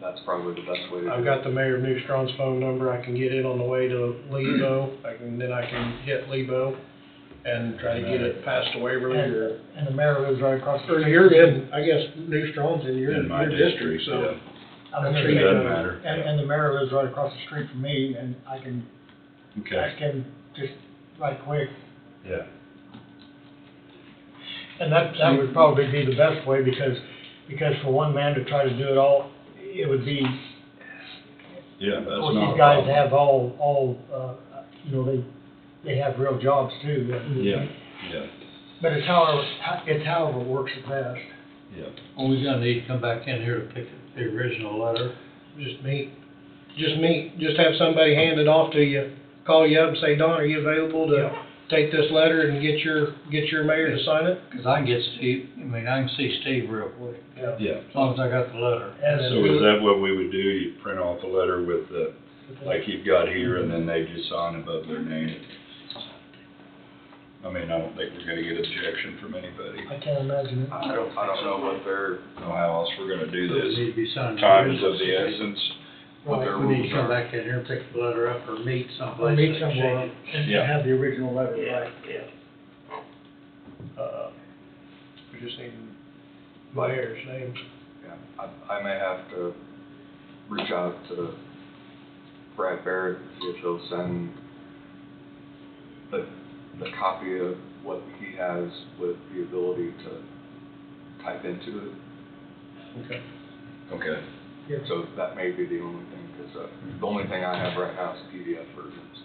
that's probably the best way to do it. I've got the mayor of New Strong's phone number. I can get it on the way to Lebo. Then I can hit Lebo and try to get it passed to Waverly or. And the mayor lives right across the Or street. you're in, I guess New Strong's in your In my district, so. yeah. I'm It gonna doesn't say, matter. And the mayor lives right across the street from me, and I can Okay. ask him just right quick. Yeah. And that would probably be the best way, because for one man to try to do it all, it would be, Yeah, that's of course, not these a guys problem. have all, you know, they have real jobs too. Yeah, yeah, But it's however it works the best. yeah. Well, we're gonna need to come back in here to pick the original letter. Just meet, just have somebody hand it off to you, call you up and say, Don, are you available to take this letter and get your mayor to sign it? Cause I can get Steve, I can see Steve real quick, Yeah. as long as I got the letter. So is that what we would do? You print off a letter with the, like you've got here, and then they just sign above their name? I mean, I don't think we're gonna get objection from anybody. I can't imagine it. I don't know what their, Know how else we're gonna do So it this. need to be signed. Time is of the essence. what their We need rules to come are. back in here and pick the letter up or meet Or someplace. meet and somewhere exchange and Yeah. have the original letter, right? We just need mayor's name. Yeah, I may have to reach out to Brad Barrett, see if he'll send the copy of what he has with the ability to type into it. Okay. Okay. So that may be the only thing, because the only thing I have right now is PDF versions.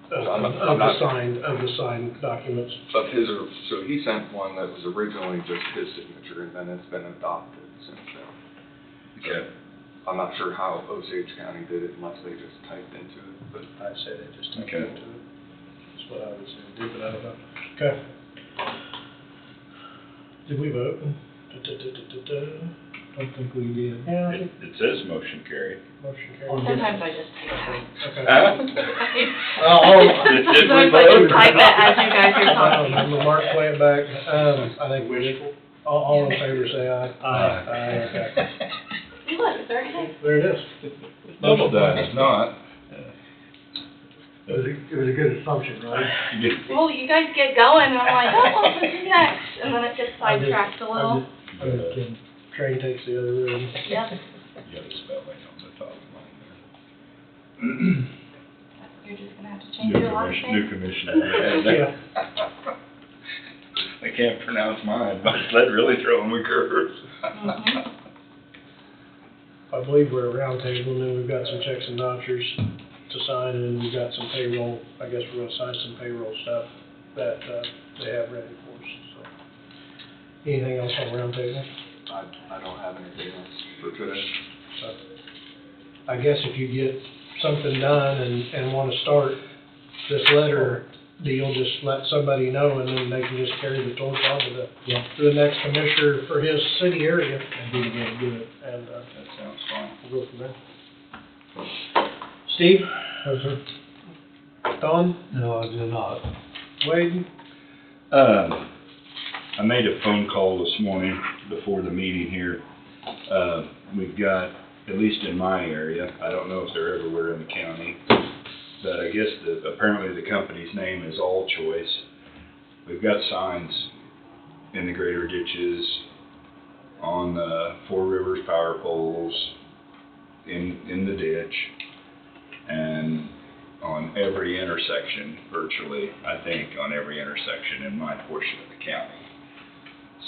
Of the signed documents. Of his, so he sent one that was originally just his signature, and then it's been adopted since then. Okay. I'm not sure how Osage County did it unless they just typed into it, but I'd say they just typed Okay. into it. That's what I would say, do, but I don't know. Okay. Did we vote? Don't think we did. Yeah, I It, think it says motion carried. motion carried. Sometimes I just type it. Okay. Huh? Did we Sometimes I vote? just type it as you guys are I don't talking. remember, Mark, play it back. I think we, all in favor say aye. Aye, okay. Look, it's already there. There it is. Double done, it's not. It was a good assumption, right? Well, you guys get going, and I'm like, oh, what's next? And then it gets I just- sidetracked a little. I'm just kidding. Train takes the other road. Yep. You got a spelling on the top line there. You're just gonna have to change your last New name. commissioner. Yeah. I can't pronounce mine, but that really throwing me curves. Mhm. I believe we're a round table, and then we've got some checks and vouchers to sign, and then we've got some payroll. I guess we're gonna sign some payroll stuff that, they have ready for us, so. Anything else on round table? I don't have anything else for today. So, I guess if you get something done and wanna start this letter deal, just let somebody know, and then they can just carry the torch on to the next commissioner for his city area. And be able to do it, and, That sounds fine. we'll go from there. Steve? Don? No, I did not. Wade? I made a phone call this morning before the meeting here. We've got, at least in my area, I don't know if they're everywhere in the county, but I guess apparently the company's name is All Choice. We've got signs in the greater ditches, on the Four Rivers power poles, in the ditch, and on every intersection, virtually, I think, on every intersection in my portion of the county.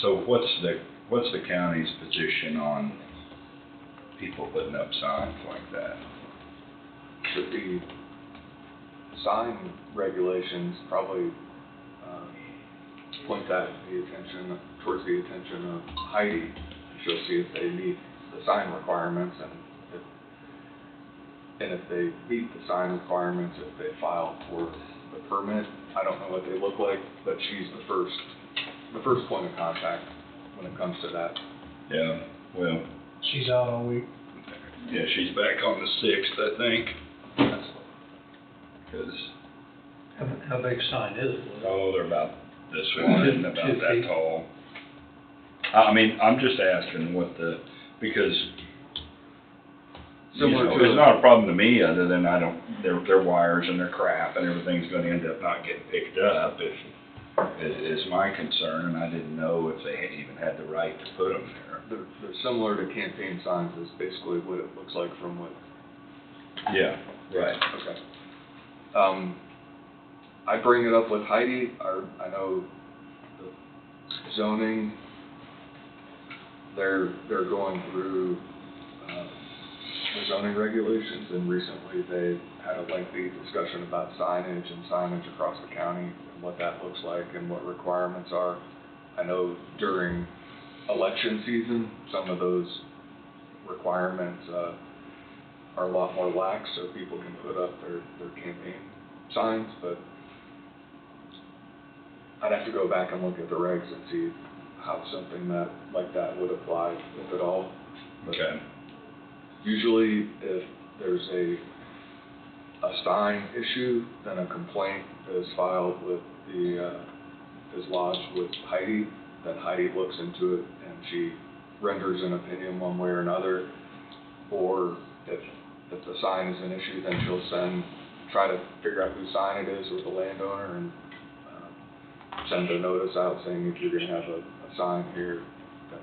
So what's the county's position on people putting up signs like that? Should be sign regulations probably, point that towards the attention of Heidi. She'll see if they meet the sign requirements, and if they meet the sign requirements, if they file for the permit. I don't know what they look like, but she's the first point of contact when it comes to that. Yeah, well, She's out all week. yeah, she's back on the 6th, I think. Because, How big sign is it? oh, they're about this wide, about 2 that feet. tall. I mean, I'm just asking because Similar to it's not a problem to me, other than their wires and their crap and everything's gonna end up not getting picked up, is my concern, and I didn't know if they even had the right to put them there. They're similar to campaign signs, is basically what it looks like from what. Yeah, right. Okay. I bring it up with Heidi. I know the zoning, they're going through, the zoning regulations, and recently they had a lengthy discussion about signage and signage across the county and what that looks like and what requirements are. I know during election season, some of those requirements, are a lot more lax, so people can put up their campaign signs, but I'd have to go back and look at the regs and see how something like that would apply, if at all. But Okay. usually, if there's a sign issue, then a complaint is filed with is lodged with Heidi, then Heidi looks into it and she renders an opinion one way or another. Or if the sign is an issue, then she'll try to figure out whose sign it is with the landowner and send a notice out saying if you're gonna have a sign here, then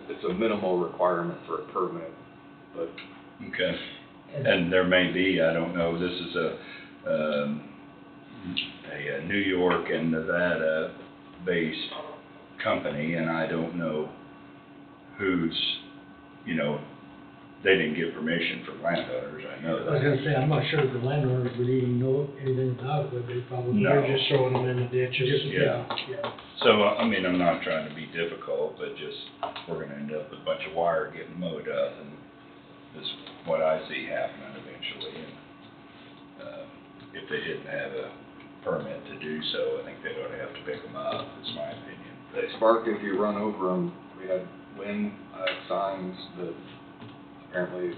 it's a minimal requirement for a permit, but. Okay. And there may be, I don't know, this is a New York and Nevada-based company, and I don't know who's, they didn't give permission for landowners, I know I was that. gonna say, I'm not sure if the landowners would even know anything about it, but they probably. No. They're just throwing them in the ditches. Yeah. Yeah. So, I mean, I'm not trying to be difficult, but just, we're gonna end up with a bunch of wire getting mowed up, and this is what I see happening eventually. And if they didn't have a permit to do so, I think they ought to have to pick them up, is my opinion. They spark if you run over them. We had wind signs that apparently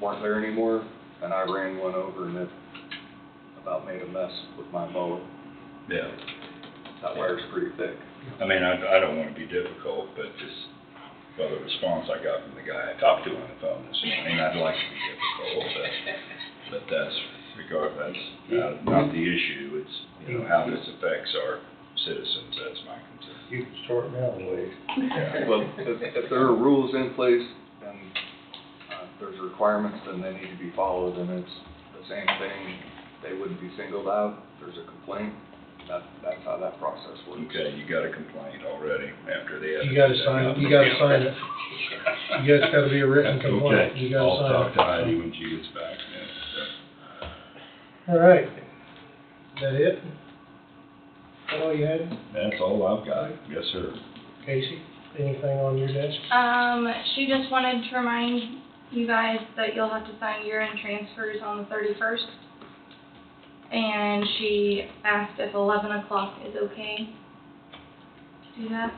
weren't there anymore, and I ran one over and it about made a mess with my mower. Yeah. That wire's pretty thick. I mean, I don't wanna be difficult, but just, well, the response I got from the guy I talked to on the phone this morning, I'd like to be difficult, but that's regard, that's not the issue, it's, you know, how this affects our citizens, that's my concern. You can start now, Wade. Well, if there are rules in place and there's requirements, then they need to be followed, and it's the same thing. They wouldn't be singled out. There's a complaint. That's how that process works. Okay, you got a complaint already after the. You gotta sign it, you gotta sign it. You guys gotta be a written complaint, Okay, you gotta I'll sign it. talk to Heidi when she gets back, yeah. All right. Is that it? Is that all you had? That's all I've got, yes, sir. Casey, anything on your desk? She just wanted to remind you guys that you'll have to sign year-end transfers on the 31st. And she asked if 11 o'clock is okay to do that.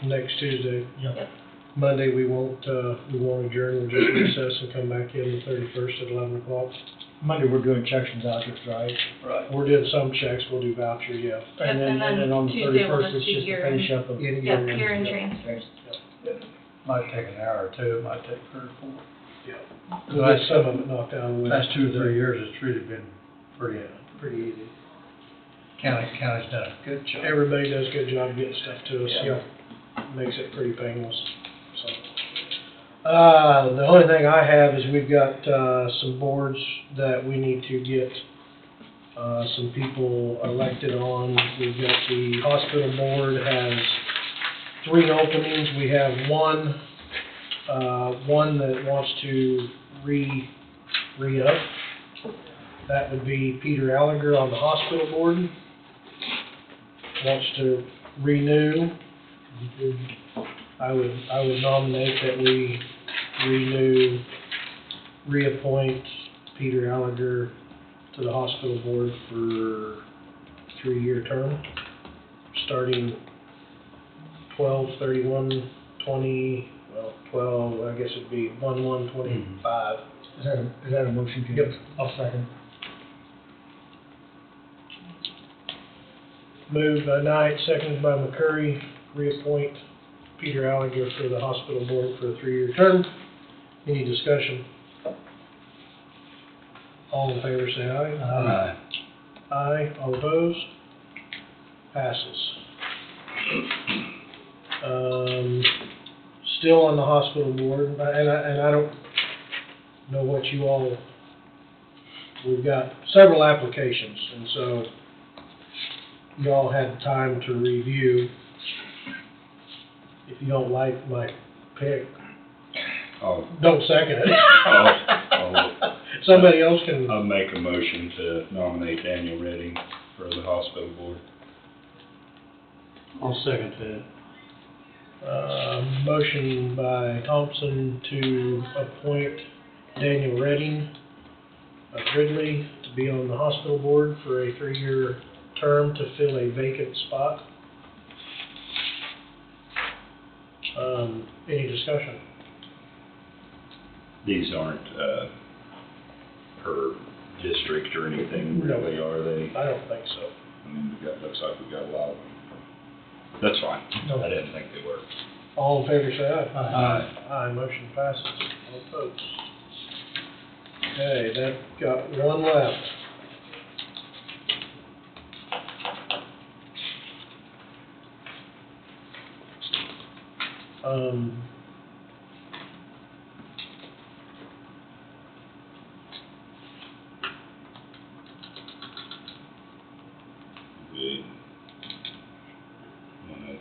Next Tuesday. Yep. Monday, we won't adjourn, we'll just recess and come back in the 31st at 11 o'clock. Monday, we're doing checks and vouchers, right? Right. We're doing some checks, we'll do vouchers, yeah. And then on the Tuesday will 31st, just it's be just a year-end. finish up of. Yep, Year-end transfers. Might take an hour or two, it might take 3 or 4. We'll get some of it knocked out of the way. Last 2 or 3 years, it's really been pretty Pretty easy. county's done a good job. Everybody does a good job getting stuff to us, Yeah. Makes it pretty painless, so. The only thing I have is we've got, some boards that we need to get, some people elected on. We've got the hospital board has 3 openings. We have one that wants to re-up. That would be Peter Allinger on the hospital board. Wants to renew. I would nominate that we reappoint Peter Allinger to the hospital board for 3-year term, starting 12/31/20, well, 12, I guess it'd be 1/1/25. Is that a motion? Ken? Yep. I'll second. Moved by Knight, seconded by McCurry, reappoint Peter Allinger for the hospital board for a 3-year term. Any discussion? All in favor say aye. Aye. Aye, all opposed? Passes. Still on the hospital board, and I don't know what you all, we've got several applications, and so you all had time to review. If you don't like my pick, I'll, don't second it. I'll- Somebody else can. I'll make a motion to nominate Daniel Redding for the hospital board. I'll second that. Motion by Thompson to appoint Daniel Redding of Ridley to be on the hospital board for a 3-year term to fill a vacant spot. Any discussion? These aren't, per district or anything, No. really, are they? I don't think so. I mean, looks like we got a lot of them. That's fine. No. I didn't think they were. All in favor, say aye. Aye. Aye, motion passes. All opposed. Okay, that got one left. We wanna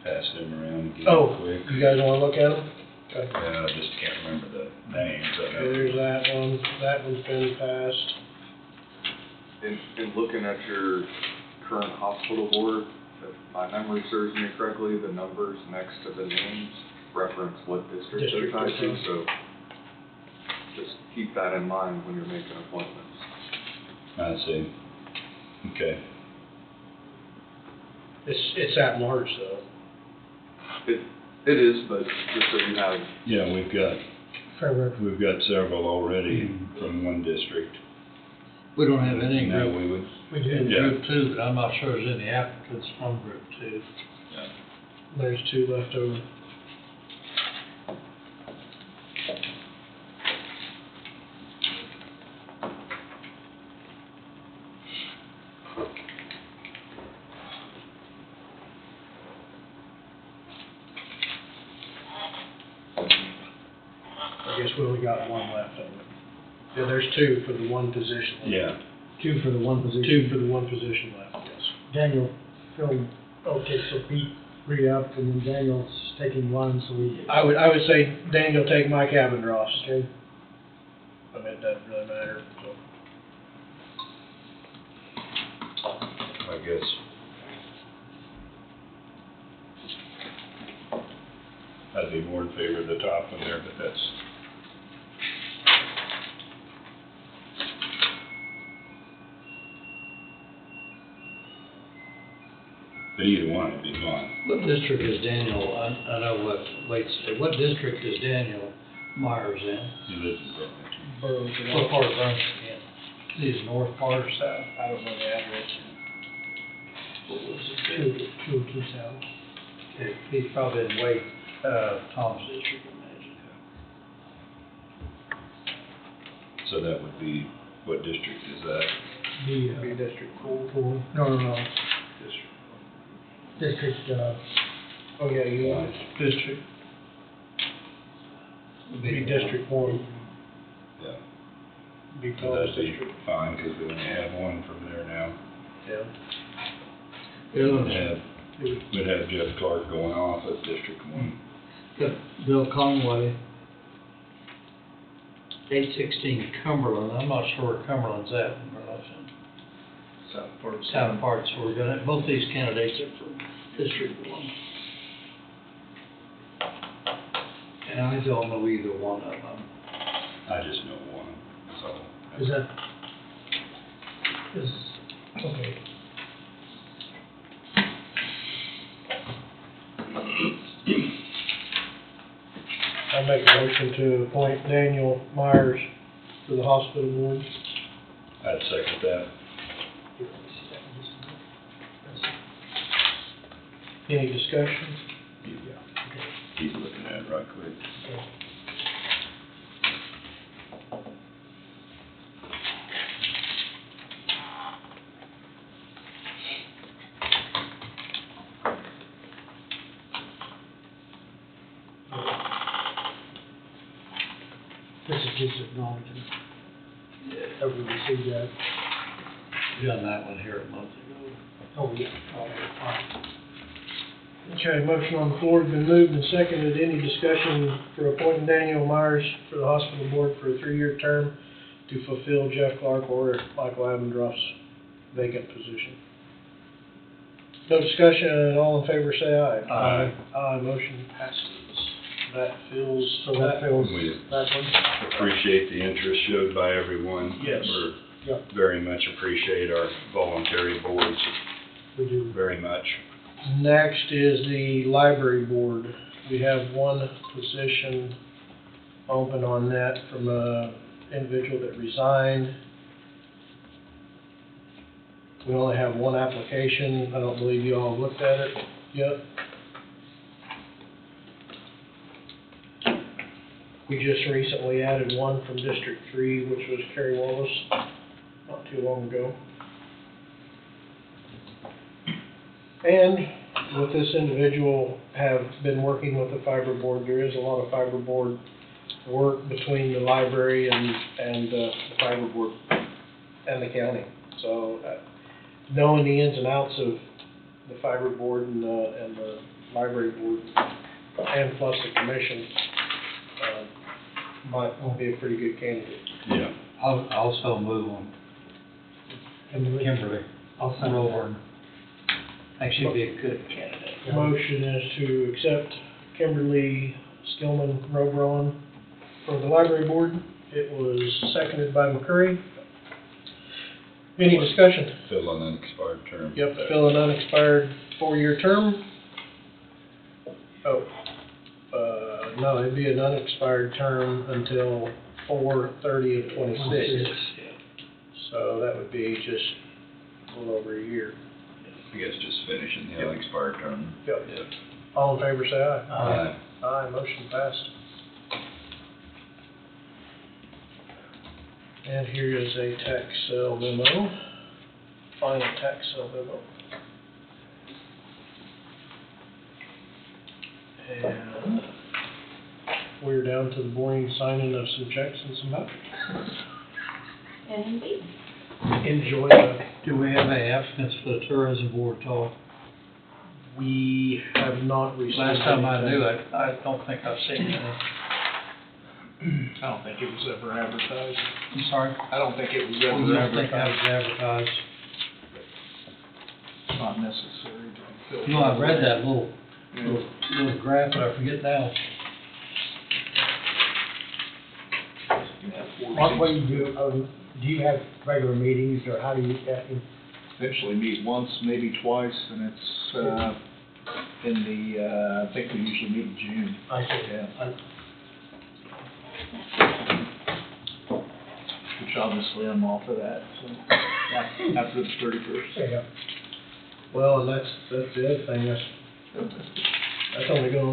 pass them around again Oh, quick? you guys wanna look at them? Okay. Yeah, I just can't remember the names. I know. Okay, there's that one. That one's been passed. In looking at your current hospital board, if my memory serves me correctly, the numbers next to the names reference what district they're District tied to, they're so just keep that in mind when you're making appointments. I see. Okay. It's at large though. It is, but just so you have, Yeah, we've got several already Mm-hmm. from one district. We don't have any No, group, we would, in Yeah. group 2, but I'm not sure there's any applicants from group 2. There's 2 left over. I guess we only got one left of it. Yeah, there's two for the one position. Yeah. Two for the one position. Two for the one position left, yes. Daniel filled, okay, so Pete re-upped and then Daniel's taking one, so we, I would say Daniel take Mike Abendross. okay. I mean, it doesn't really matter, so. I guess. I'd be more in favor of the top one there, but that's. But either one would be fine. What district is Daniel, I know what district is Daniel Myers in? He lives in Burlington. Burlington. What part of Burlington? Is it north part or south? I don't know the address. What was it? Two south. Okay, he's probably in Wade, Tom's district, I imagine. So that would be, what district is that? The, Be District four, no. District, Oh, yeah, you want District, be District 1, Yeah. be So Paul's that'd be District, fine, because we only have one from there now. yeah. We'd have Jeff Clark going off at District 1. Got Bill Conway, 816 Cumberland, I'm not sure where Cumberland's at in Burlington. South part, so we're gonna, both these candidates are from District 1. And I don't know either one of them. I just know one, so. is that, okay. I make a motion to appoint Daniel Myers to the hospital board. I'd second that. Any discussion? He's looking at it right quick. This is just acknowledging. Have we received that? Done that one here a month ago. Oh, yeah. All right. Okay, motion on the floor has been moved and seconded. Any discussion for appointing Daniel Myers for the hospital board for a 3-year term to fulfill Jeff Clark or Michael Abendroff's vacant position? No discussion, all in favor say aye. Aye. Aye, motion passes. That fills, So that fills We that one? appreciate the interest showed by everyone. Yes. Yep. We very much appreciate our voluntary boards, We do. very much. Next is the library board. We have one position open on that from a individual that resigned. We only have one application. I don't believe you all have looked at it yet. We just recently added one from District 3, which was Kerry Wallace, not too long ago. And with this individual have been working with the fiber board, there is a lot of fiber board work between the library and the fiber board and the county. So knowing the ins and outs of the fiber board and the library board, and plus the commission, might be a pretty good candidate. Yeah. I'll also move on Kimberly. I'll send Rover. I think she'd be a good candidate. Motion is to accept Kimberly Skillman Robron for the library board. It was seconded by McCurry. Any discussion? Fill an unexpired term. Yep, fill an unexpired 4-year term. No, it'd be an unexpired term until 4/30 of 26. So that would be just a little over a year. I guess just finishing the unexpired term. Yep. All in favor, say aye. Aye. Aye, motion passed. And here is a tax sale memo, final tax sale memo. And we're down to the boring signing of some checks and some vouchers. Indeed. Enjoy the, Do we have any applicants for the tourism board talk? we have not received. Last time I anything. knew it, I don't think I've seen it. I don't think it was ever advertised. I'm sorry? I don't think it was You ever don't think I was advertised. advertised? It's not necessary to fill. You know, I read that little Yeah. little graph, but I forget now. What do you do, do you have regular meetings, or how do you, Eventually meet once, maybe twice, and it's, in the, I think we usually meet in June. I say, Yeah. Which obviously I'm off of that, so, after the 31st. yeah, Well, and that's the other thing, that's only gonna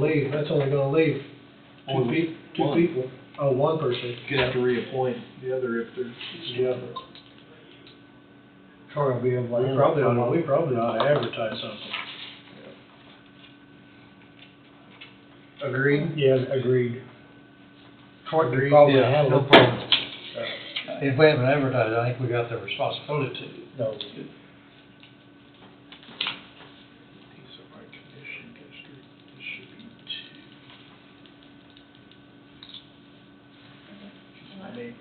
leave two One. people. Oh, one person. You'd have to reappoint the other if there's. Yeah. Troy will be able to. We probably ought to advertise something. Agreed? Yeah, agreed. Troy could Agreed, probably Yeah, handle no it. problem. If we haven't advertised, I think we got the responsibility to. No. Piece of recognition district, this should be two. I mean,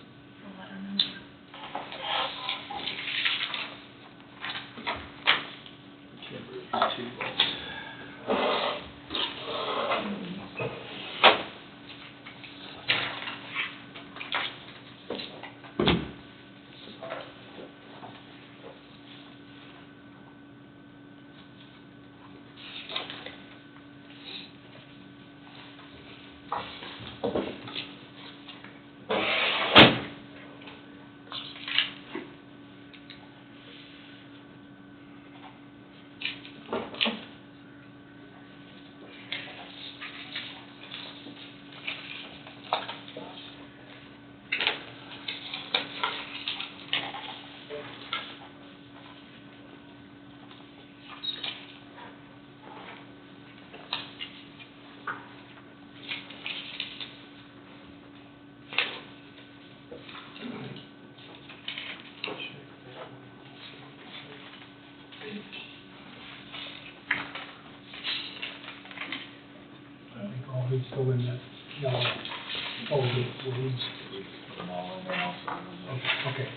can't really two. I think all these go in that, yellow, all the weeds. Okay.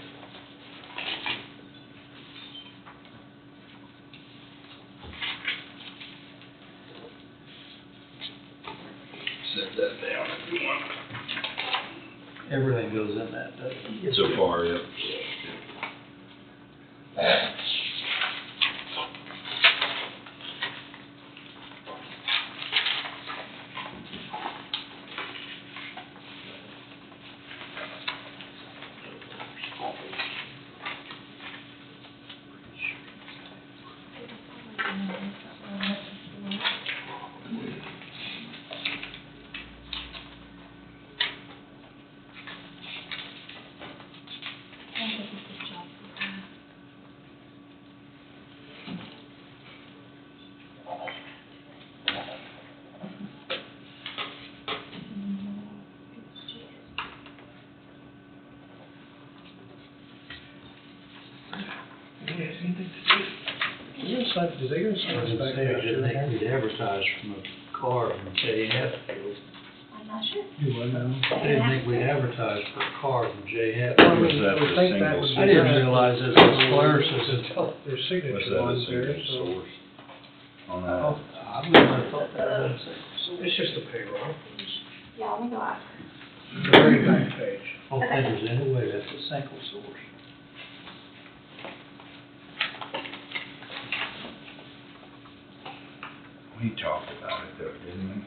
Set that down if you want. Everything goes in that, doesn't it? So far, yep. Is they gonna send us back? I didn't think we'd advertise from a car from J. Hatfield. I'm not sure. You would know. I didn't think we'd advertise for a car from J. I Hatfield. mean, that I for would think that single would be. I didn't realize this was Polaris' until. Their Was signature that a ones there, single so. source on that? I wouldn't have thought that was It's just a payroll. Yeah, let me go ask. The very back page. Oh, there's anyway, that's a single source. We talked about it though, didn't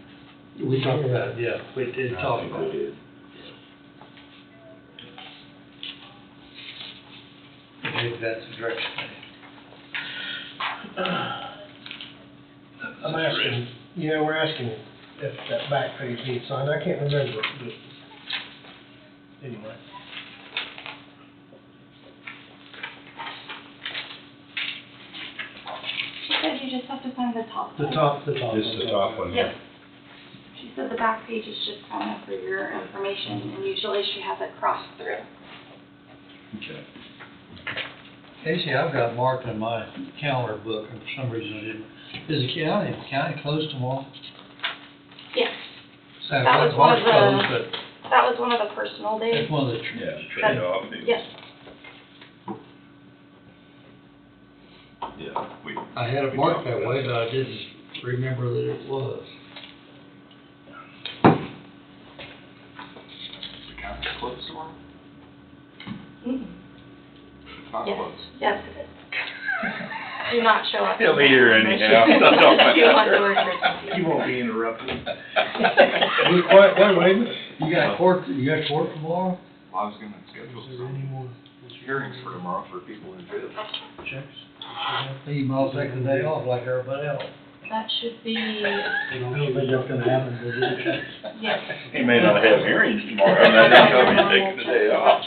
we? We talked about it, yeah, we did talk about it. did. Maybe that's the direction. I'm asking, yeah, we're asking if that back page needs signed, I can't remember, but anyway. She said you just have to sign the top. The one. top. This is the top one, Yep. yeah. She So the back page is just kind of for your information, and usually she has it crossed through. Okay. Casey, I've got marked in my calendar book, and for some reason I didn't. Is the county closed tomorrow? Yes, Sounds That like was one of Mark's closed, the- but that was one of the personal days. it's one of the, Yeah, trade off. Yes, Yeah, we. I had it marked that way, but I didn't remember that it was. The county's closed tomorrow? mm-mm, It's not yes, closed. yes, it is. Do not show up. He'll be here unless you- anyhow. Don't unless you want matter. the word Christmas. You won't be interrupted. Wait. You got court tomorrow? Well, I was gonna schedule Is there some any more hearings for tomorrow for people in jail. checks? You might as well take the day off like everybody else. That should be, You don't think that's gonna happen, does it? yes. He may not have hearings tomorrow, and that doesn't tell me to take the day off.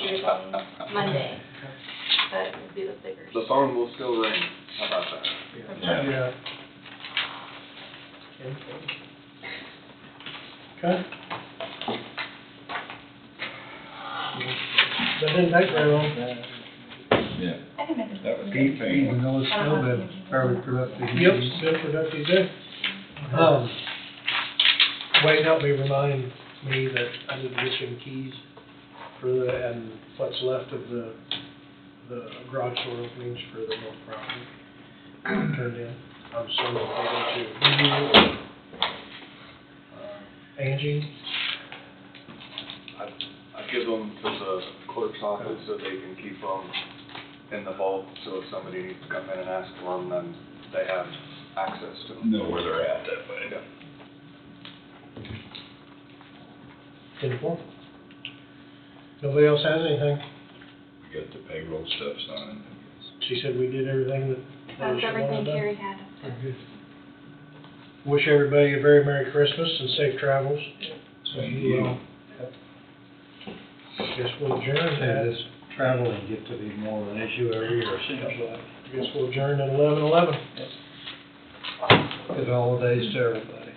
Monday, but it'll be the bigger. The phone will still ring. How about that? Yeah. Okay. That didn't take very long. Yeah, I can make it. that was Even painful. though it's still been fairly productive. Yep, it's been a productive day. Wade helped me remind me that I need to get some keys for the, and what's left of the garage door openings for the north property. Turned in. I'm sending it over to you, Angie. I give them to the clerk's office so they can keep them in the vault, so if somebody needs to come in and ask for them, then they have access to them. Know where they're at that way. Yeah. 10-4. Nobody else has anything? We got the payroll stuff signed. She said we did everything that. That's she wanted everything done. Carrie had. Wish everybody a very Merry Christmas and safe travels. Same to you. Guess we'll adjourn Yeah, at, this traveling get to be more of an issue every year, it seems like. guess we'll adjourn at 11:11. Good holidays to everybody.